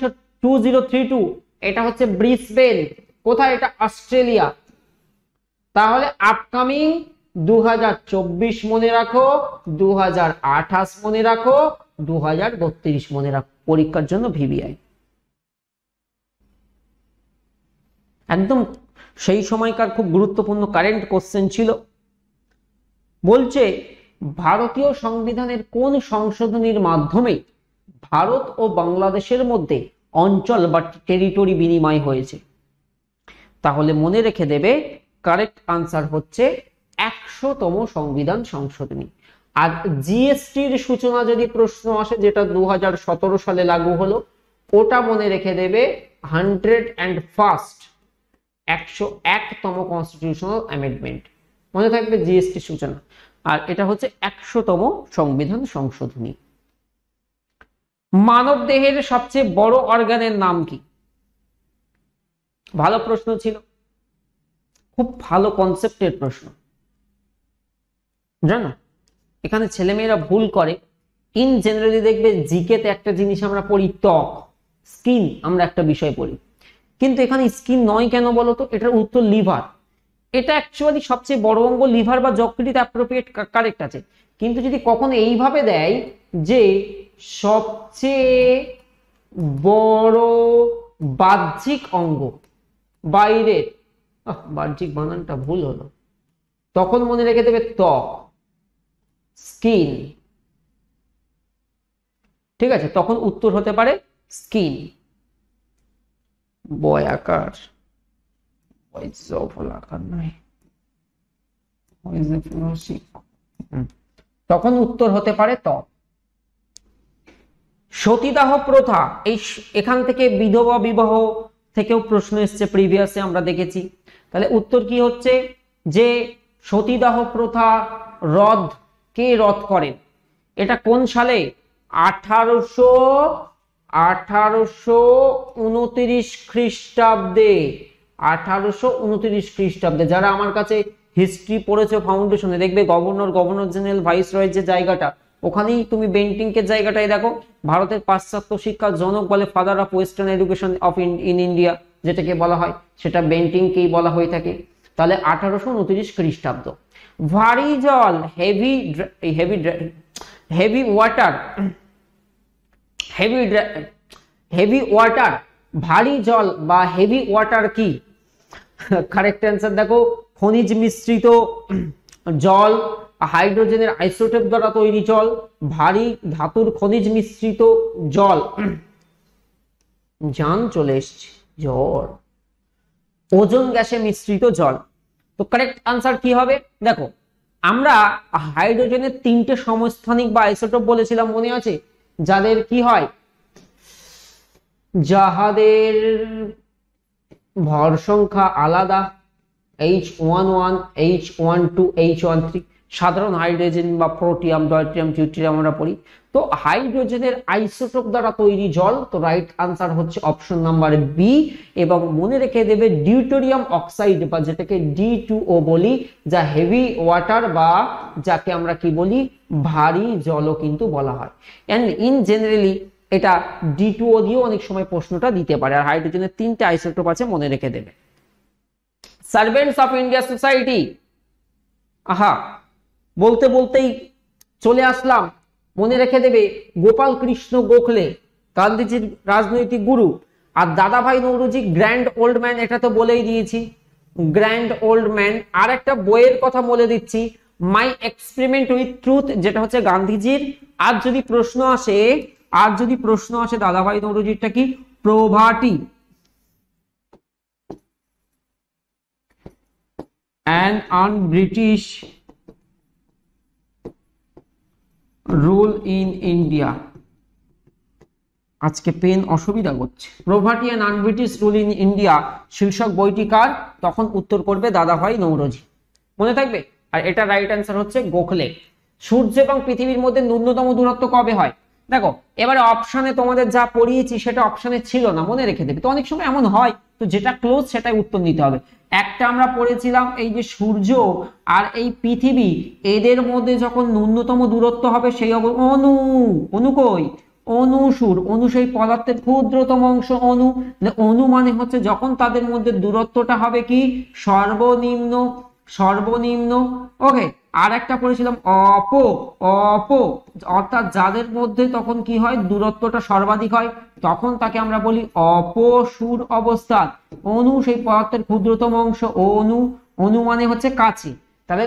2032, এটা হচ্ছে ব্রিসবেন। কোথায়? এটা অস্ট্রেলিয়া। তাহলে আপকামিং 2024 মনে রাখো, 2028 মনে রাখো, 2032 মনে রাখো, পরীক্ষার জন্য ভিভিআই। একদম সেই সময়কার খুব গুরুত্বপূর্ণ কারেন্ট কোশ্চেন ছিল। বলছে ভারতীয় সংবিধানের কোন সংশোধনীর মাধ্যমে ভারত ও বাংলাদেশের মধ্যে অঞ্চল বা টেরিটরি বিনিময় হয়েছে? তাহলে মনে রেখে দেবে, কারেক্ট আনসার হচ্ছে 100তম সংবিধান সংশোধনী। আর জিএসটির সূচনা যদি প্রশ্ন আসে, যেটা 2017 সালে লাগু হলো, ওটা মনে রেখে দেবে 101তম কনস্টিটিউশনাল অ্যামেন্ডমেন্ট, মনে থাকবে জিএসটি সূচনা। আর এটা হচ্ছে 100তম সংবিধান সংশোধনী। মানব দেহের সবচেয়ে বড় অর্গানের নাম কি? ভালো প্রশ্ন ছিল, খুব ভালো কনসেপ্টের প্রশ্ন, জানো। এখানে ছেলেমেয়েরা ভুল করে। ইন জেনারেলি দেখবে জিকে তে একটা জিনিস আমরা পড়ি, ত্বক, স্কিন, আমরা একটা বিষয় পড়ি, কিন্তু এখানে স্কিন নয় কেন বলতো? এটার উত্তর লিভার। এটা অ্যাকচুয়ালি সবচেয়ে বড় অঙ্গ লিভার বা যকৃৎ, অ্যাপ্রোপ্রিয়েট, কারেক্ট আছে। কিন্তু যদি কখনো এইভাবে দেয় যে সবচেয়ে বড় বাহ্যিক অঙ্গ বাইরের, বাহ্যিক বানানটা ভুল হলো, তখন মনে রেখে দেবে ত্বক, স্কিন। ঠিক আছে, তখন উত্তর হতে পারে স্কিন। বয়াকার, তখন উত্তর হতে পারে ত্বক। সতীদাহ প্রথা, এই এখান থেকে বিধবা বিবাহ থেকেও প্রশ্ন এসছে, প্রিভিয়াসে আমরা দেখেছি। তাহলে উত্তর কি হচ্ছে যে সতীদাহ প্রথা কে রদ করেন? এটা কোন সালে? 1829 খ্রিস্টাব্দে। 1829 খ্রিস্টাব্দে। যারা আমার কাছে হিস্ট্রি পড়েছে ফাউন্ডেশনে, দেখবে গভর্নর জেনারেল ভাইসরয়ের যে জায়গাটা, ওখানেই তুমি বেন্টিংকের জায়গাটাই দেখো, ভারতের পাশ্চাত্য শিক্ষার জনক বলে, father of western education of in India, যেটাকে বলা হয়, সেটা বেন্টিংকেই বলা হয়ে থাকে। তাহলে 1829 খ্রিস্টাব্দ। ভারী জল, হেভি ওয়াটার, হেভি ওয়াটার, ভারী জল বা হেভি ওয়াটার কি? কারেক্ট অ্যান্সার দেখো, খনিজ মিশ্রিত জল, হাইড্রোজেনের আইসোটোপ দ্বারা তৈরি জল, ভারী ধাতুর খনিজ মিশ্রিত জল, জান চলে এসছে, জল, ওজোন গ্যাসে মিশ্রিত জল। তো কারেক্ট আনসার কি হবে? দেখো, আমরা হাইড্রোজেনের 3টে সমস্থানিক বা আইসোটোপ বলেছিলাম, মনে আছে? যাদের কি হয়, যাহাদের ভর সংখ্যা আলাদা, H11, H12, H13, সাধারণ হাইড্রোজেন বা প্রোটিয়াম, ডয়টিয়াম, টিউটেরিয়াম আমরা পড়ি। তো হাইড্রোজেনের আইসোটোপ দ্বারা তৈরি জল, তো রাইট আনসার হচ্ছে অপশন নাম্বার বি। এবং মনে রেখে দেবে ডিউটেরিয়াম অক্সাইড বা যেটাকে D2O বলি, যা হেভি ওয়াটার বা যাকে আমরা কি বলি, ভারী জলও কিন্তু বলা হয়। এন্ড ইন জেনারেলি এটা D2O দিয়েও অনেক সময় প্রশ্নটা দিতে পারে। আর হাইড্রোজেনের 3টে আইসোটোপ আছে, মনে রেখে দেবে। সার্ভেন্টস অফ ইন্ডিয়া সোসাইটি, আহা, বলতে বলতেই চলে আসলাম। মনে রেখে দেবে, গোপাল কৃষ্ণ গোখলে গান্ধীজির রাজনৈতিক গুরু, আর দাদাভাই নৌরোজি গ্র্যান্ড ওল্ড ম্যান, এটা তো বলেই দিয়েছি, গ্র্যান্ড ওল্ড ম্যান। আর একটা বইয়ের কথা বলে দিচ্ছি, মাই এক্সপেরিমেন্ট উইথ ট্রুথ, যেটা হচ্ছে গান্ধীজির। আর যদি প্রশ্ন আসে দাদাভাই নৌরোজিরটা কি? প্রভাটি and on British rule in India। আজকে পেন অসুবিধা করছে। প্রভাটি and on British rule in India শীর্ষক বইটি কার? তখন উত্তর করবে দাদাভাই নৌরোজি, মনে থাকবে। আর এটা রাইট অ্যান্সার হচ্ছে গোখলে। সূর্য এবং পৃথিবীর মধ্যে ন্যূনতম দূরত্ব কবে হয়? দেখো, এবারে অপশনে তোমাদের যা পড়িয়েছি সেটা অপশনে ছিল না, মনে রেখে দেবে। তো অনেক সময় এমন হয়, তো যেটা ক্লোজ সেটাই উত্তর নিতে হবে। একটা আমরা পড়েছিলাম, এই যে সূর্য আর এই পৃথিবী, এদের মধ্যে যখন ন্যূনতম দূরত্ব হবে সেই অনু কই? অনুসুর, অনু সেই পদার্থের ক্ষুদ্রতম অংশ, অনু মানে হচ্ছে যখন তাদের মধ্যে দূরত্বটা হবে কি? সর্বনিম্ন। ওকে। আর একটা পড়েছিলাম অর্থাৎ যাদের মধ্যে তখন কি হয়, দূরত্বটা সর্বাধিক হয়, তখন তাকে আমরা বলি অপসুর অবস্থা। অনু সেই পদার্থের ক্ষুদ্রতম অংশ, অনু মানে হচ্ছে কাছে। তাহলে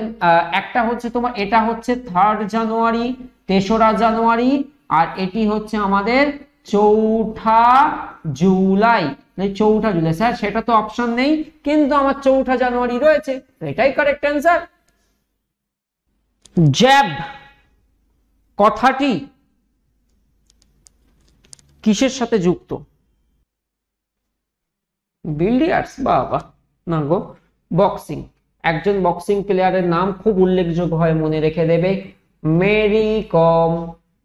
একটা হচ্ছে তোমার, এটা হচ্ছে 3rd জানুয়ারি, 3রা জানুয়ারি, আর এটি হচ্ছে আমাদের 4ঠা জুলাই। 4ঠা জুলাই স্যার, সেটা তো অপশন নেই, কিন্তু আমার 4ঠা জানুয়ারি রয়েছে, এটাই কারেক্ট অ্যান্সার। জ্যাব কথাটি কিসের সাথে যুক্ত? বিলিয়ার্ডস? বাবা না গো, বক্সিং। একজন বক্সিং প্লেয়ারের নাম খুব উল্লেখযোগ্য হয়, মনে রেখে দেবে,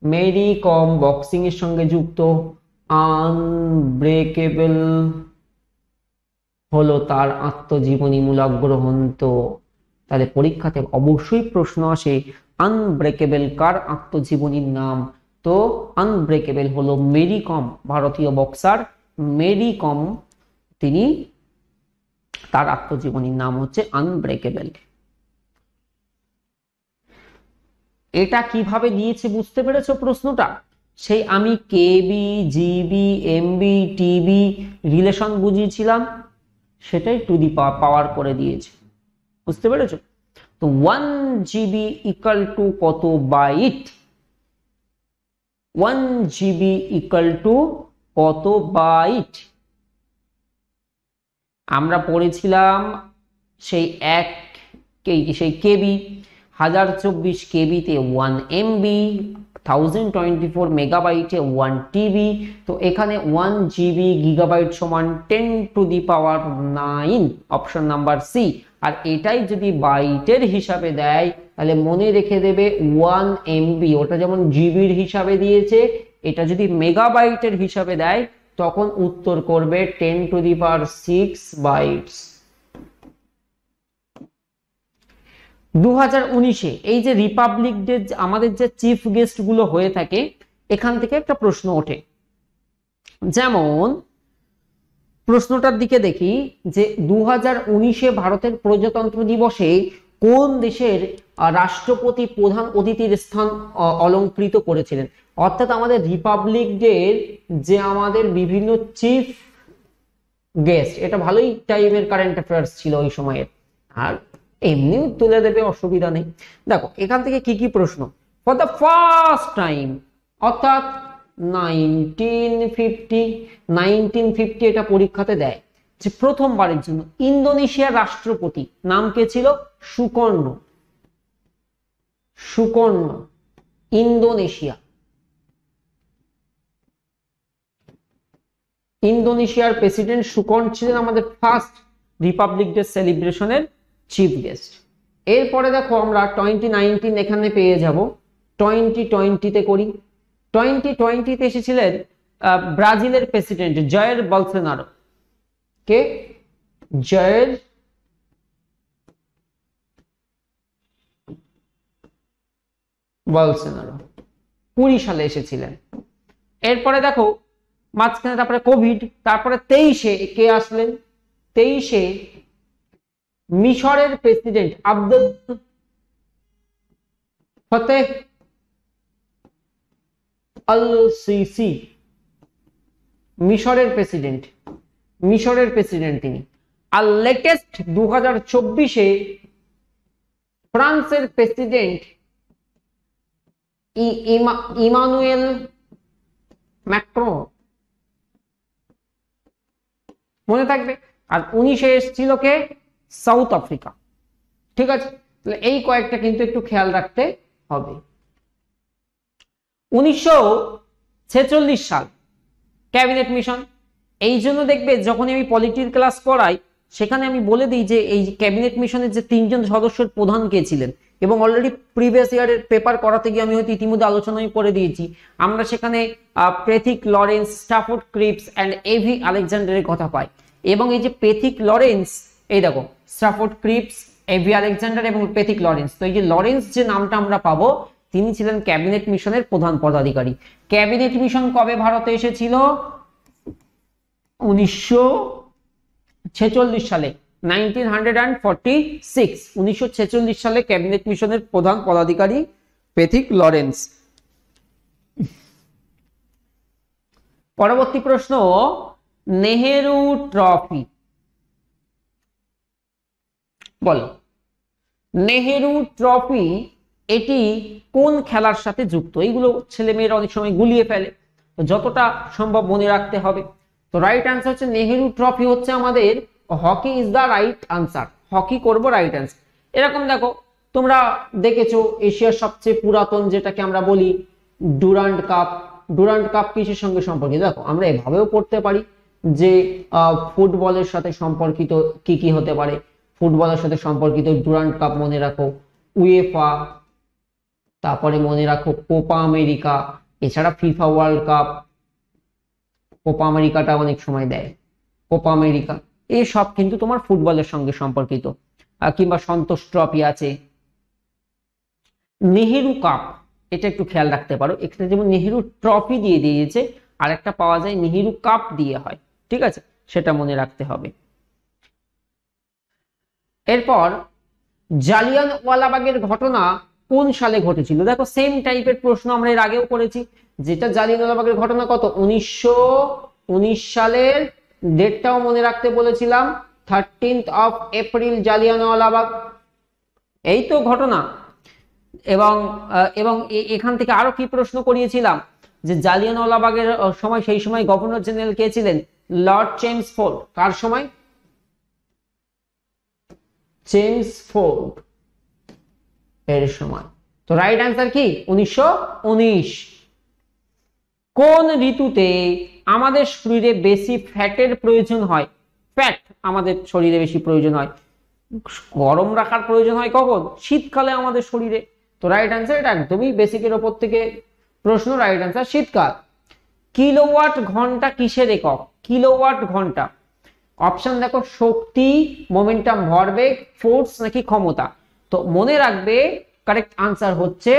মেরি কম বক্সিং এর সঙ্গে যুক্ত। আনব্রেকেবল হলো তার আত্মজীবনীমূলক গ্রন্থ। তাহলে পরীক্ষাতে অবশ্যই প্রশ্ন আসে, আনব্রেকেবল কার আত্মজীবনীর নাম? তো আনব্রেকেবল হলো মেরি কম, ভারতীয় বক্সার মেরি কম, তিনি, তার আত্মজীবনীর নাম হচ্ছে আনব্রেকেবল। এটা কিভাবে দিয়েছে বুঝতে পেরেছো প্রশ্নটা? সেই আমি কেবি, জিবি, এমবি, টিবি রিলেশন বুঝিয়েছিলাম, সেটাই টু দি পাওয়ার করে দিয়েছে, বুঝতে পেরেছো? তো 1 জিবি ইকুয়াল টু কত বাইট? 1 জিবি ইকুয়াল টু কত বাইট? আমরা পড়েছিলাম সেই সেই কেবি, 1024 কেবিতে 1 এমবি, 1024 মেগাবাইটে 1 টিবি। তো এখানে 1 জিবি গিগাবাইট সমান 10 to the power 9, option number C. আর এটাই যদি বাইটের হিসাবে দেয়, তাহলে মনে রেখে দেবে 1 এমবি, ওটা যেমন জিবির হিসাবে দিয়েছে, এটা যদি মেগাবাইটের হিসাবে দেয়, তখন উত্তর করবে 10 টু দি পাওয়ার 6 বাইটস। 2019-এ এই যে রিপাবলিক ডে আমাদের যে চিফ গেস্ট গুলো হয়ে থাকে, এখান থেকে একটা প্রশ্ন ওঠে, যেমন প্রশ্নটার দিকে দেখি যে 2019-এ ভারতের প্রজাতন্ত্র দিবসে কোন দেশের রাষ্ট্রপতি প্রধান অতিথির স্থান অলংকৃত করেছিলেন। অর্থাৎ আমাদের রিপাবলিক ডে যে আমাদের বিভিন্ন চিফ গেস্ট, এটা ভালোই টাইমের কারেন্ট অ্যাফেয়ার্স ছিল ওই সময়ের, আর এমনিও তুলে দেবে, অসুবিধা নেই। দেখো এখান থেকে কি কি প্রশ্ন, ফর দ্য ফার্স্ট টাইম অর্থাৎ 1950 এটা পরীক্ষাতে দেয় যে প্রথমবারের জন্য ইন্দোনেশিয়ার রাষ্ট্রপতি নাম কে ছিল, সুকর্ণ। ইন্দোনেশিয়ার প্রেসিডেন্ট সুকর্ণ ছিলেন আমাদের ফার্স্ট রিপাবলিক ডে সেলিব্রেশনের চিফ গেস্ট। এরপরে দেখো আমরা 2019 এখানে পেয়ে যাব, 2020-তে করি। 2020-তে এসেছিলেন ব্রাজিলের প্রেসিডেন্ট জায়ের বলসোনারো। কে? জায়ের বলসোনারো 20 সালে এসেছিলেন। এরপরে দেখো মাঝখানে তারপরে কোভিড, তারপরে 23-এ কে আসলেন, 23-এ মিশরের প্রেসিডেন্ট আব্দুল ফতেহ আল সিসি, মিশরের প্রেসিডেন্ট তিনি। আর লেটেস্ট 2024-এ ফ্রান্সের প্রেসিডেন্ট ইমানুয়েল ম্যাক্রো, মনে থাকবে। আর 19-এ এসেছিল কে, সাউথ আফ্রিকা। ঠিক আছে, তাহলে এই কয়েকটা কিন্তু একটু খেয়াল রাখতে হবে। 1946 সাল ক্যাবিনেট মিশন। এই জন্য দেখবে যখন আমি পলিটির ক্লাস করাই সেখানে আমি বলে দিই যে এই ক্যাবিনেট মিশনের যে 3 জন সদস্যের প্রধান কে ছিলেন, এবং অলরেডি প্রিভিয়াস ইয়ারের পেপার করাতে গিয়ে আমি হয়তো ইতিমধ্যে আলোচনা করে দিয়েছি। আমরা সেখানে Pethick Lawrence, Stafford Cripps and AV আলেকজান্ডারের কথা পাই। এবং এই যে প্যাথিক লরেন্স, এই দেখো স্টাফোর্ড ক্রিপস, এভি আলেকজান্ডার এবং প্যাথিক লরেন্স, তো এই যে লরেন্স যে নামটা আমরা পাবো তিনি ছিলেন ক্যাবিনেট মিশনের প্রধান পদাধিকারী। ক্যাবিনেট মিশন কবে ভারতে এসেছিল, 1946 সালে, 1946 সালে ক্যাবিনেট মিশনের প্রধান পদাধিকারী প্যাথিক লরেন্স। পরবর্তী প্রশ্ন, নেহেরু ট্রফি, বলো নেহেরু ট্রফি এটি কোন খেলার সাথে যুক্ত? এইগুলো ছেলে মেয়েরা অনেক সময় গুলিয়ে ফেলে, তো যতটা সম্ভব মনে রাখতে হবে। তো রাইট আনসার হচ্ছে নেহেরু ট্রফি হচ্ছে আমাদের hockey is the right answer, hockey করব রাইট আনসার। এরকম দেখো তোমরা দেখেছো এশিয়ার সবচেয়ে পুরাতন যেটাকে আমরা বলি ডুরান্ড কাপ কিসের সঙ্গে সম্পর্কিত? দেখো আমরা এভাবেও পড়তে পারি যে ফুটবলের সাথে সম্পর্কিত কি কি হতে পারে। ফুটবলের সাথে সম্পর্কিত ডুরান্ড কাপ মনে রাখো, উয়েফা, তারপরে মনে রাখো কোপা আমেরিকা, এছাড়া ফিফা ওয়ার্ল্ড কাপ, কোপা আমেরিকাটা অনেক সময় দেয়, কোপা আমেরিকা, এই সব কিন্তু তোমার ফুটবলের সঙ্গে সম্পর্কিত। কিংবা সন্তোষ ট্রফি আছে। নেহেরু কাপ এটা একটু খেয়াল রাখতে পারো, এখানে যেমন নেহেরু ট্রফি দিয়ে দিয়েছে, আর একটা পাওয়া যায় নেহেরু কাপ দিয়ে হয়, ঠিক আছে, সেটা মনে রাখতে হবে। এরপর জালিয়ানওয়ালাবাগের ঘটনা কোন সালে ঘটেছিল? দেখো সেম টাইপের প্রশ্ন আমরা এর আগেও করেছি, যেটা জালিয়ানওয়ালাবাগের ঘটনা কত, 1919 সালের, ডেটটাও মনে রাখতে বলেছিলাম 13th of April জালিয়ানওয়ালাবাগ, এই তো ঘটনা। এবং এখান থেকে আরো কি প্রশ্ন করিয়েছিলাম যে জালিয়ানওয়ালাবাগের সময়, সেই সময় গভর্নর জেনারেল কে ছিলেন, লর্ড চেমসফোর্ড। কার সময়? চেমসফোর্ড এর সময়। তো রাইট আনসার কি 1919। কোন ঋতুতে আমাদের শরীরে বেশি ফ্যাটের প্রয়োজন হয়? ফ্যাট আমাদের শরীরে বেশি প্রয়োজন হয়, গরম রাখার প্রয়োজন হয় কখন? শীতকালে আমাদের শরীরে। তো রাইট আনসার এটা একদমই বেসিকের ওপর থেকে প্রশ্ন, রাইট আনসার শীতকাল। কিলোওয়াট ঘন্টা কিসের একক? কিলোওয়াট ঘন্টা, অপশন দেখো শক্তি, মোমেন্টাম ভরবেগ, ফোর্স নাকি ক্ষমতা। তো মনে রাখবে কারেক্ট আনসার হচ্ছে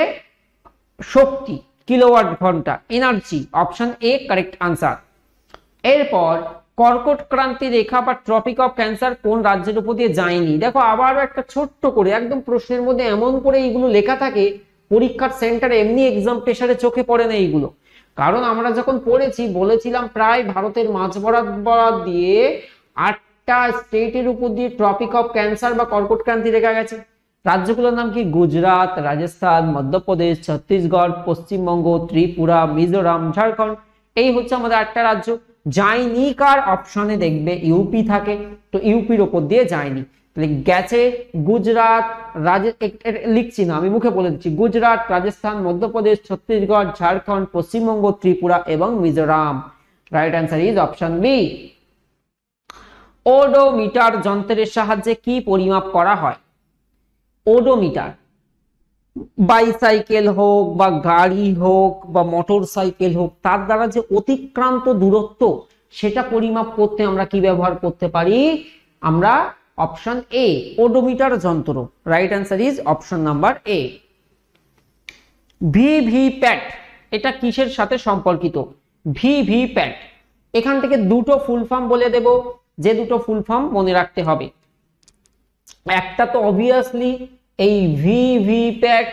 শক্তি, কিলোওয়াট ঘন্টা, energy, option A correct answer. এরপর কর্কট ক্রান্তি রেখা বা ট্রপিক অফ ক্যান্সার কোন রাজ্যের উপর দিয়ে যায়নি? দেখো আবার একটা ছোট্ট করে একদম প্রশ্নের মধ্যে এমন করে এইগুলো লেখা থাকে, পরীক্ষার সেন্টারে এমনি এক্সাম প্রেসারে চোখে পড়ে না এইগুলো। কারণ আমরা যখন পড়েছি বলেছিলাম প্রায় ভারতের মাঝ বরাবর দিয়ে 8টা স্টেটের উপর দিয়ে ট্রপিক অফ ক্যান্সার বা কর্কট ক্রান্তি রেখা গেছে। রাজ্যগুলোর নাম কি? গুজরাট, রাজস্থান, মধ্যপ্রদেশ, ছত্তিশগড়, পশ্চিমবঙ্গ, ত্রিপুরা, মিজোরাম, ঝাড়খণ্ড। এই হচ্ছে আমাদের 8টা রাজ্য। যায়নি কার? অপশনে দেখবে ইউপি থাকে, তো ইউপির ওপর দিয়ে যায়নি। তাহলে গেছে গুজরাট, লিখছি না আমি, মুখে বলে দিচ্ছি, গুজরাট, রাজস্থান, মধ্যপ্রদেশ, ছত্তিশগড়, ঝাড়খণ্ড, পশ্চিমবঙ্গ, ত্রিপুরা এবং Mizoram. Right answer is option B. Odometer যন্ত্রের সাহায্যে কি পরিমাপ করা হয়? ওডোমিটার বাইসাইকেল হোক বা গাড়ি হোক বা মোটর সাইকেল হোক, তার দ্বারা যে অতিক্রান্ত দূরত্ব সেটা পরিমাপ করতে আমরা কি ব্যবহার করতে পারি? আমরা অপশন এ, ওডোমিটার যন্ত্র। Right answer is option number A. VVPAT এটা কিসের সাথে সম্পর্কিত? ভিভিপ্যাট, এখান থেকে দুটো ফুল ফর্ম বলে দেব, যে দুটো ফুল ফর্ম মনে রাখতে হবে। একটা তো অবভিয়াসলি এই ভিভিপ্যাট,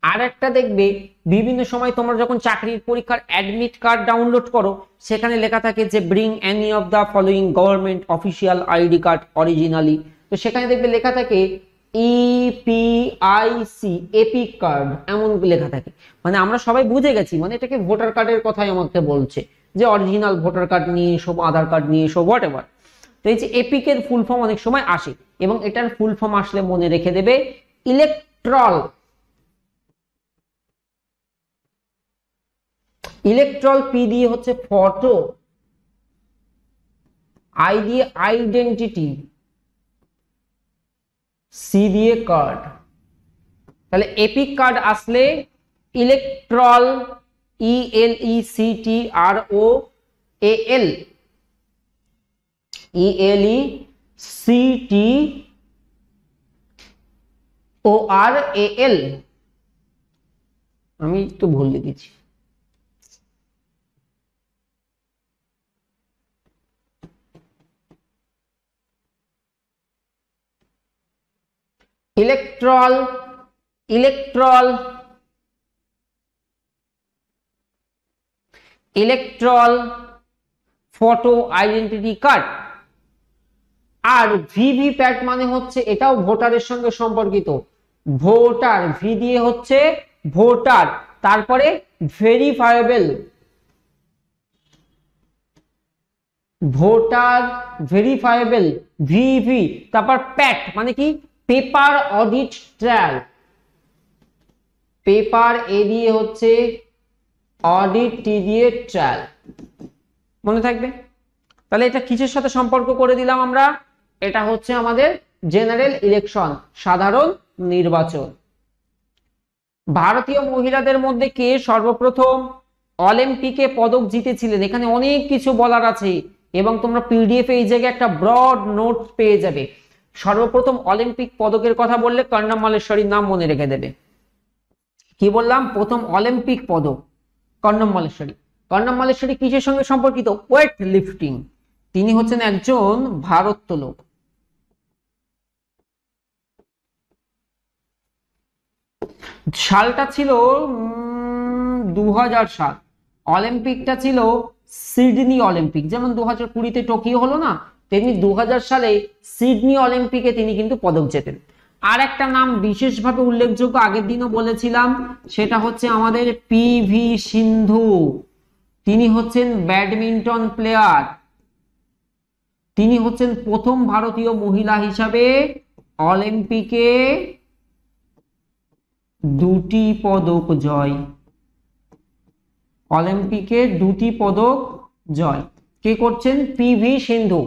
আর একটা দেখবে বিভিন্ন সময় তোমরা যখন চাকরির পরীক্ষার অ্যাডমিট কার্ড ডাউনলোড করো সেখানে লেখা থাকে যে bring any of the following government official ID card originally, তো সেখানে দেখবে লেখা থাকে ইপিআইসি, এপিক কার্ড, এমন লেখা থাকে। মানে আমরা সবাই বুঝে গেছি, মানে এটাকে ভোটার কার্ডের কথাই আমাকে বলছে, যে অরিজিনাল ভোটার কার্ড নিয়ে এসো, আধার কার্ড নিয়ে এসো, হোয়াট এভার। তো এই যে এপিক এর ফুল ফর্ম অনেক সময় আসে, এবং এটার ফুল ফর্ম আসলে মনে রেখে দেবে ইলেকট্রল। ইলেকট্রল, পি দিয়ে হচ্ছে ফটো, আই দিয়ে আইডেন্টিটি, সি দিয়ে কার্ড। তাহলে এপিক কার্ড আসলে ইলেকট্রল, ELECTROAL, ELECTORAL, আমি একটু ভুল লিখেছি। Electoral, electoral, electoral photo identity card. আর ভিভিপ্যাট মানে হচ্ছে এটাও ভোটারের সঙ্গে সম্পর্কিত, ভোটার, ভি দিয়ে হচ্ছে ভোটার, তারপরে ভেরিফায়েবল, ভোটার ভেরিফায়েবল, ভিভি, তারপর প্যাট মানে কি? পেপার অডিট ট্রায়াল, পেপার এ দিয়ে হচ্ছে অডিট, টি দিয়ে ট্রায়াল, মনে থাকবে। তাহলে এটা কিসের সাথে সম্পর্ক করে দিলাম আমরা? এটা হচ্ছে আমাদের জেনারেল ইলেকশন, সাধারণ নির্বাচন। ভারতীয় মহিলাদের মধ্যে কে সর্বপ্রথম অলিম্পিকে পদক জিতেছিলেন? এখানে অনেক কিছু বলার আছে, এবং তোমরা পিডিএফ এই জায়গায় একটা ব্রড নোট পেয়ে যাবে। সর্বপ্রথম অলিম্পিক পদকের কথা বললে কর্ণম মল্লেশ্বরীর নাম মনে রেখে দেবে। কি বললাম? প্রথম অলিম্পিক পদক কর্ণম মল্লেশ্বরী। কর্ণম মল্লেশ্বরী কিসের সঙ্গে সম্পর্কিত? Weight lifting. তিনি হচ্ছেন একজন ভারোত্তোলক। সালটা ছিল 2000 সাল। অলিম্পিকটা ছিল সিডনি অলিম্পিক, যেমন 2020-তে টোকিও হলো না, তেমনি 2000 সালে সিডনি অলিম্পিকে তিনি কিন্তু পদক জেতেন। আর একটা নাম বিশেষভাবে উল্লেখযোগ্য, আগের দিনও বলেছিলাম, সেটা হচ্ছে আমাদের পিভি সিন্ধু। তিনি হচ্ছেন ব্যাডমিন্টন প্লেয়ার। তিনি হচ্ছেন প্রথম ভারতীয় মহিলা হিসাবে অলিম্পিকে 2টি পদক জয়। অলিম্পিকে 2টি পদক জয় কে করছেন? পিভি সিন্ধু।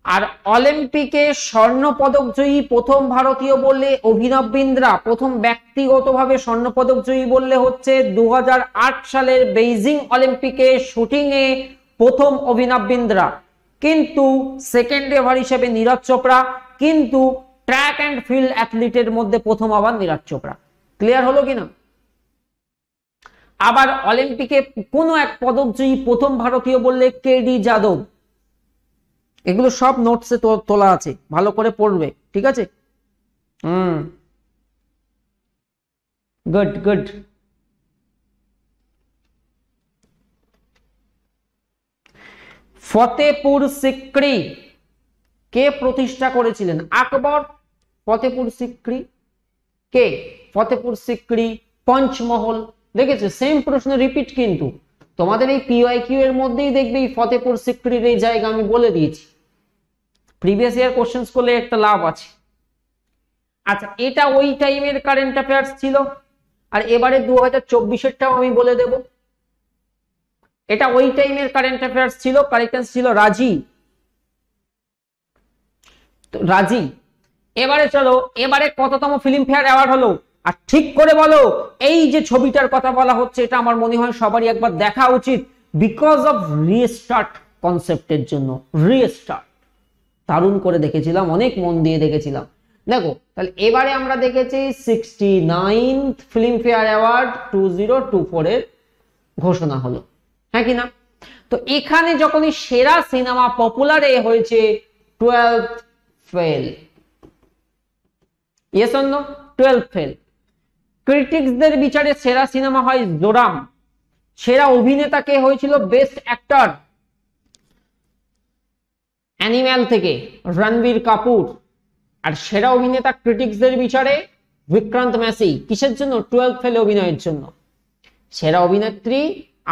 আর অলিম্পিকে স্বর্ণ পদক জয়ী প্রথম ভারতীয় বললে অভিনব বিন্দ্রা। প্রথম ব্যক্তিগতভাবে স্বর্ণ পদক জয়ী বললে হচ্ছে 2008 সালের বেইজিং অলিম্পিকে শুটিং এ প্রথম অভিনব বিন্দ্রা। কিন্তু সেকেন্ড এভার হিসেবে নীরজ চোপড়া, কিন্তু ট্র্যাক অ্যান্ড ফিল্ড অ্যাথলিটের মধ্যে প্রথম আবার নীরজ চোপড়া। ক্লিয়ার হলো কিনা? আবার অলিম্পিকে কোনো এক পদকজয়ী প্রথম ভারতীয় বললে কেডি যাদব। এগুলো সব নোটসে তোলা আছে, ভালো করে পড়বে, ঠিক আছে? Good good. ফতেপুর সিক্রি কে প্রতিষ্ঠা করেছিলেন? আকবর। ফতেপুর সিক্রি কে? ফতেপুর সিক্রি, পঞ্চমহল। দেখেছো, সেম প্রশ্ন রিপিট, কিন্তু তোমাদের এই পিওয়াইকিউ এর মধ্যেই দেখবে এই ফতেপুর সিক্রির এই জায়গা আমি বলে দিয়েছি। প্রিভিয়াস ইয়ার কোশ্চেন্স করলে একটা লাভ আছে। আচ্ছা, এটা ওই টাইমের কারেন্ট অ্যাফেয়ার্স ছিল, আর এবারে 2024-এরটাও আমি বলে দেব। এটা ওই টাইমের কারেন্ট অ্যাফেয়ার্স ছিল, কারেক্ট ছিল রাজি। রাজি। এবারে চলো, এবারে কততম ফিল্ম ফেয়ার অ্যাওয়ার্ড হলো? আর ঠিক করে বলো, এই যে ছবিটার কথা বলা হচ্ছে এটা আমার মনে হয় সবারই একবার দেখা উচিত, বিকজ অফ রিস্টার্ট কনসেপ্টের জন্য। রিস্টার্ট দারুণ করে দেখেছিলাম, অনেক মন দিয়ে দেখেছিলাম। দেখো, তাহলে এবারে আমরা দেখেছি 69th ফিল্ম ফেয়ার অ্যাওয়ার্ড 2024 এর ঘোষণা হলো, হ্যাঁ কি না? তো এখানে যখনই সেরা সিনেমা পপুলার হয়েছে 12th fail. Yes or no? 12th fail. ক্রিটিক্সদের বিচারে সেরা সিনেমা হয় জোরাম। সেরা অভিনেতা কে হয়েছিল? বেস্ট অ্যাক্টর অ্যানিম্যাল থেকে রণবীর কাপুর। আর সেরা অভিনেতা ক্রিটিক্সদের বিচারে বিক্রান্ত ম্যাসি। কিসের জন্য? 12th ফেলে অভিনয়ের জন্য। সেরা অভিনেত্রী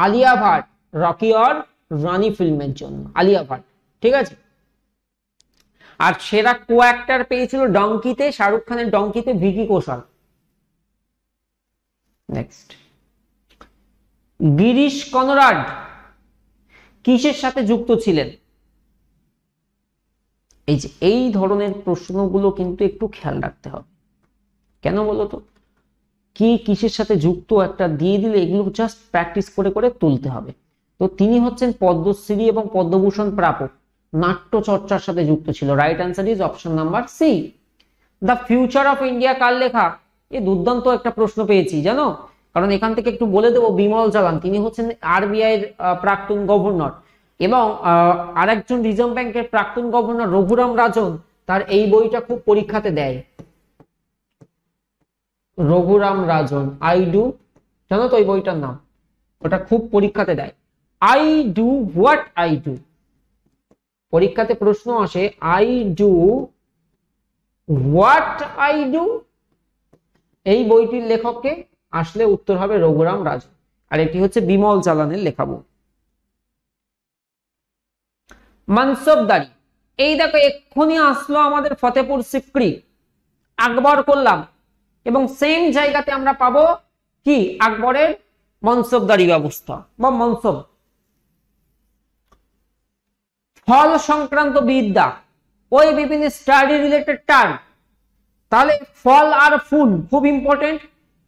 আলিয়া ভাট, রকি और রানী ফিল্মের জন্য, আলিয়া ভাট, ঠিক আছে? আর সেরা কো অ্যাক্টর পেয়েছিল ডঙ্কিতে, শাহরুখ খানের ডঙ্কিতে ভিকি কৌশল। নেক্সট, গিরিশ কনরাড কিসের সাথে যুক্ত ছিলেন? এই যে এই ধরনের প্রশ্নগুলো কিন্তু একটু খেয়াল রাখতে হবে। কেন বলো তো? কি কিসের সাথে যুক্ত একটা দিয়ে দিলে এগুলো জাস্ট প্র্যাকটিস করে করে তুলতে হবে। তো তিনি হচ্ছেন পদ্মশ্রী এবং পদ্মভূষণ প্রাপক, নাট্য চর্চার সাথে যুক্ত ছিল। Right answer is option number C. The future of India কার লেখা? এ দুর্দান্ত একটা প্রশ্ন পেয়েছি জানো, কারণ এখান থেকে একটু বলে দেবো, বিমল জালান, তিনি হচ্ছেন আরবিআই এর প্রাক্তন গভর্নর, এবং আরেকজন রিজার্ভ ব্যাংকের প্রাক্তন গভর্নর রঘুরাম রাজন, তার এই বইটা খুব পরীক্ষাতে দেয়। রঘুরাম রাজন, আই ডু, জানো তো ওই বইটার নাম? ওটা খুব পরীক্ষাতে দেয়। I do what I do, পরীক্ষাতে প্রশ্ন আসে, I do what I do. এই বইটির লেখককে? আসলে উত্তর হবে রঘুরাম রাজন, আর এটি হচ্ছে বিমল জালানের লেখা বই। মানসবদারি, এই দেখো এক্ষুনি আসলো আমাদের ফতেপুর সিক্রি, আকবর করলাম, এবং সেম জায়গাতে আমরা পাবো কি? আকবরের মনসবদারি ব্যবস্থা বা মনসব। ফল সংক্রান্ত বিদ্যা, ওই বিভিন্ন স্টাডি রিলেটেড টার্ম। তাহলে ফল আর ফুল খুব ইম্পর্টেন্ট।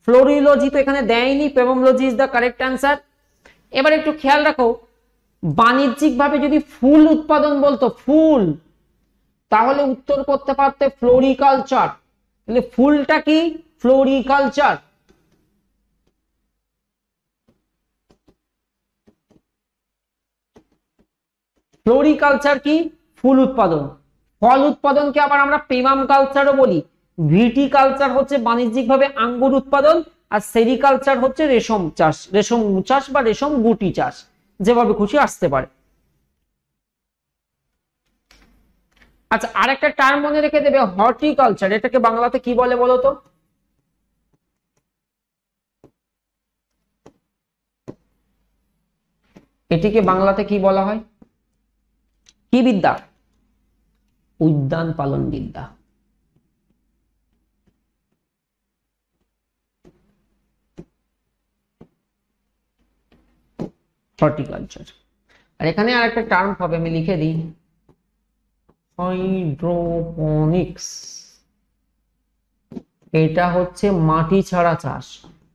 ফ্লোরিওলজি তো এখানে দেয়নি, পেপোমোলজি ইজ দ্য কারেক্ট অ্যান্সার। এবার একটু খেয়াল রাখো, বাণিজ্যিক ভাবে যদি ফুল উৎপাদন বলতো, ফুল, তাহলে উত্তর করতে পারতে ফ্লোরিকালচার। তাহলে ফুলটা কি? ফ্লোরিকালচার। ফ্লোরিকালচার কি? ফুল উৎপাদন। ফল উৎপাদনকে আবার আমরা পেমাম কালচারও বলি। ভিটিকালচার হচ্ছে বাণিজ্যিক ভাবে আঙ্গুর উৎপাদন, আর সেরিকালচার হচ্ছে রেশম চাষ, রেশম চাষ বা রেশম গুটি চাষ, যেভাবে খুশি আসতে পারে। আচ্ছা, আরেকটা টার্ম মনে রেখে দেবে, হর্টিকালচার। এটাকে বাংলাতে কি বলে বলো তো? এটিকে বাংলাতে কি বলা হয়? কি বিদ্যা? উদ্যান পালন বিদ্যা। হর্টিকালচার। আর এখানে আরেকটা টার্ম হবে, আমি লিখে দিই, হাইড্রোপনিক্স। এটা হচ্ছে মাটি ছাড়া চাষ।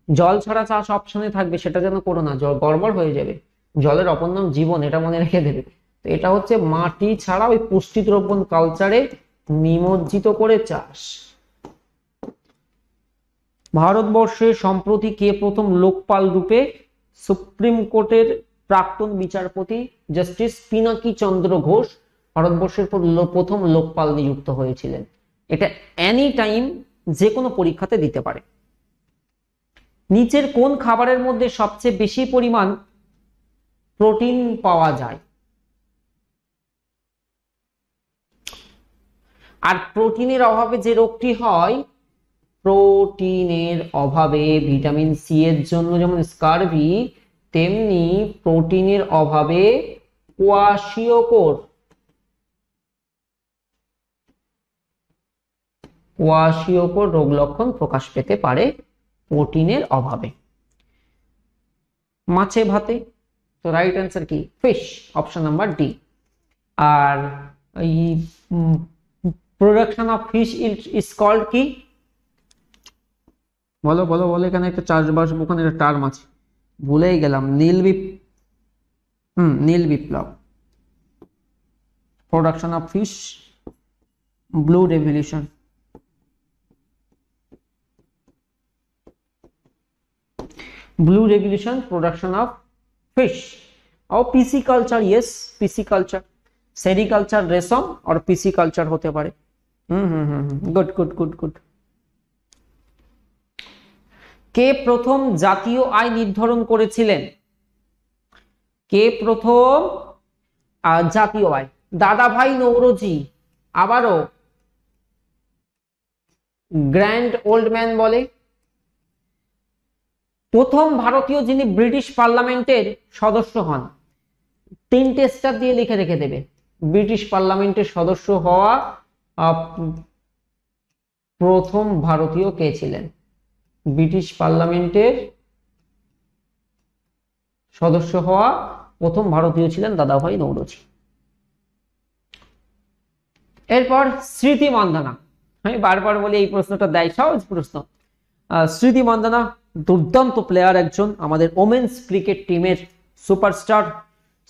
জল ছাড়া চাষ অপশনে থাকবে, সেটা যেন করো না, জল গড়বড় হয়ে যাবে। জলের অপর নাম জীবন, এটা মনে রেখে দেবে। তো এটা হচ্ছে মাটি ছাড়া ওই পুষ্টি দ্রব্য কালচারে নিমজ্জিত করে চাষ। ভারতবর্ষে সম্প্রতি কে প্রথম লোকপাল রূপে সুপ্রিম কোর্টের প্রাক্তন বিচারপতি জাস্টিস পিনাকি চন্দ্র ঘোষ ভারতবর্ষের প্রথম লোকপাল নিযুক্ত হয়েছিলেন। এটা এনি টাইম যে কোনো পরীক্ষাতে দিতে পারে। নিচের কোন খাবারের মধ্যে সবচেয়ে বেশি পরিমাণ প্রোটিন পাওয়া যায়? আর প্রোটিনের অভাবে যে রোগটি হয়, প্রোটিনের অভাবে ভিটামিন সি এর জন্য যেমন স্কারভি, তেমনি প্রোটিনের অভাবে কোয়াশিওকোর রোগ লক্ষণ প্রকাশ পেতে পারে প্রোটিনের অভাবে। মাছে ভাতে, তো রাইট অ্যান্সার কি? Fish, option number D. আর এই production of fish is called কি? বলো বলো বলো, এখানে একটা চাষবাস ওখানে একটা টার্ম আছে, ভুলেই গেলাম। নীল বিপ্লব। Production of fish, blue revolution. Blue revolution, production of fish. और pisciculture, yes, pisciculture, sericulture রেশম और pisciculture হতে পারে। Good good good good. কে প্রথম জাতীয় আয় নির্ধারণ করেছিলেন? কে প্রথম জাতীয় আয়? দাদাভাই নওরোজি, আবারও গ্র্যান্ড ওল্ড ম্যান বলে। প্রথম ভারতীয় যিনি ব্রিটিশ পার্লামেন্টের সদস্য হন, তিনটে স্টার দিয়ে লিখে রেখে দেবে। ব্রিটিশ পার্লামেন্টের সদস্য হওয়া প্রথম ভারতীয় কে ছিলেন? ব্রিটিশ পার্লামেন্টের সদস্য হওয়া প্রথম ভারতীয় ছিলেন দাদাভাই নওরোজি। এরপর স্মৃতি মান্ধানা, আমি বারবার বলি এই প্রশ্নটা দেয়, সহজ প্রশ্ন। স্মৃতি মান্ধানা দুর্দান্ত প্লেয়ার একজন, আমাদের ওমেন্স ক্রিকেট টিমের সুপারস্টার।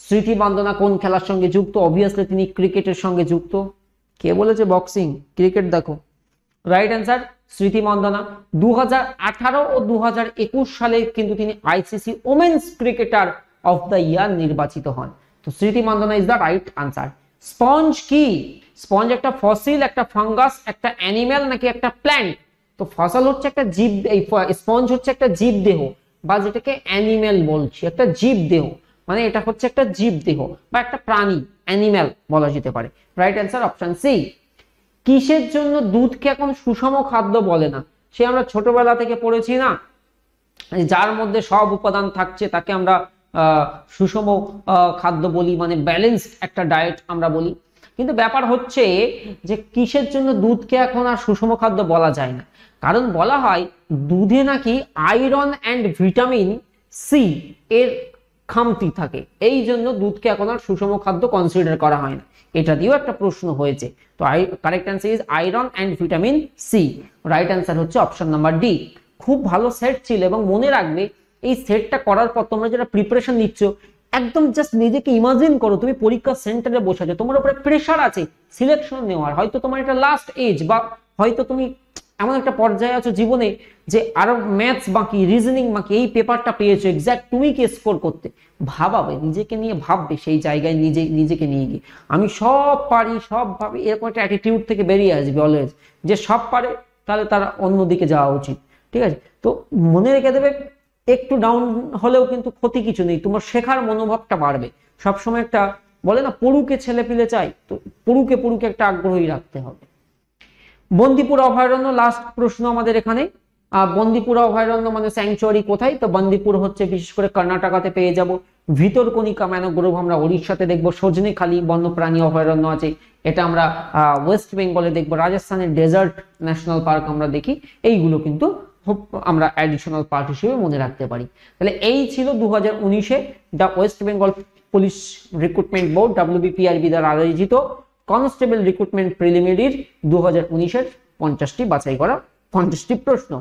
স্মৃতি মান্ধানা কোন খেলার সঙ্গে যুক্ত? অবভিয়াসলি তিনি ক্রিকেটের সঙ্গে যুক্ত। কে বলেছে বক্সিং? ক্রিকেট দেখো। রাইট অ্যান্সার স্মৃতি মান্ধানা। 2018 ও 2021 সালে কিন্তু তিনি ICC women's cricketer of the year নির্বাচিত হন। তো স্মৃতি Mandhana is the right answer. Sponge কি? স্পঞ্জ একটা ফসিল, একটা ফাঙ্গাস, একটা অ্যানিম্যাল, নাকি একটা প্ল্যান্ট? তো ফসল হচ্ছে একটা জীব, এই স্পঞ্জ হচ্ছে একটা জীব দেহ, বা যেটাকে অ্যানিম্যাল বলছি, একটা জীব দেহ, মানে এটা হচ্ছে একটা জীব দেহ বা একটা প্রাণী, অ্যানিম্যাল বলা যেতে পারে। Right answer option C. কিসের জন্য দুধকে এখন সুষম খাদ্য বলে না? সে আমরা ছোটবেলা থেকে পড়েছি না, যার মধ্যে সব উপাদান থাকছে তাকে আমরা সুষম খাদ্য বলি, মানে ব্যালেন্সড একটা ডায়েট আমরা বলি। কিন্তু ব্যাপার হচ্ছে যে কিসের জন্য দুধকে এখন আর সুষম খাদ্য বলা যায় না? কারণ বলা হয় দুধে নাকি আয়রন অ্যান্ড ভিটামিন সি এর খামতি থাকে, এই জন্য দুধকে এখন আর সুষম খাদ্য কনসিডার করা হয় না। এটা দিয়েও একটা প্রশ্ন হয়েছে। তো correct answer is iron and vitamin C. Right answer হচ্ছে অপশন নাম্বার ডি। খুব ভালো সেট ছিল, এবং মনে রাখবে এই সেটটা করার পর তোমরা যারা প্রিপারেশন নিচ্ছ, একদম জাস্ট নিজেকে ইমাজিন করো তুমি পরীক্ষা সেন্টারে বসে আছো, তোমার উপরে প্রেশার আছে সিলেকশন নেওয়ার। হয়তো তোমার এটা লাস্ট এজ, বা হয়তো তুমি এমন একটা পর্যায়ে আছো জীবনে যে আরো ম্যাথস বাকি, রিজনিং বাকি, এই পেপারটা পেয়েছো এক্সাক্ট তুমি কি স্কোর করতে ভাবাবে, নিজেকে নিয়ে ভাববে, সেই জায়গায় নিজেকে নিয়ে গিয়ে আমি সব পারি, সব ভাবে, এরকম একটা অ্যাটিটিউড থেকে বেরিয়ে আসবে অলওয়েজ, যে সব পারে তাহলে তার অন্যদিকে যাওয়া উচিত। ঠিক আছে, তো মনে রেখে দেবে একটু ডাউন হলেও কিন্তু ক্ষতি কিছু নেই, তোমার শেখার মনোভাবটা বাড়বে। সবসময় একটা বলে না পড়ুকে ছেলে পিলে চাই, তো পড়ুকে একটা আগ্রহী রাখতে হবে। বন্দিপুর অভয়ারণ্য, লাস্ট প্রশ্ন আমাদের এখানে। বন্দিপুর অভয়ারণ্য মানে স্যাংচুয়ারি কোথায়? তো বন্দিপুর হচ্ছে বিশেষ করে কর্ণাটকাতে পেয়ে যাব। ভিতরকনিকা ম্যানোগ্রোভ আমরা ওড়িশাতে দেখবো। সজনেখালি বন্যপ্রাণী অভয়ারণ্য আছে, এটা আমরা ওয়েস্ট বেঙ্গলে দেখবো। রাজস্থানের ডেজার্ট ন্যাশনাল পার্ক আমরা দেখি। এইগুলো কিন্তু আমরা অ্যাডিশনাল পার্ট হিসেবে মনে রাখতে পারি। তাহলে এই ছিল 2019-এ the West Bengal police recruitment board WBPRB দ্বারা আয়োজিত কনস্টেবল রিক্রুটমেন্ট প্রিলিমিনারির 2019-এর 50টি বাছাই করা 50টি প্রশ্ন।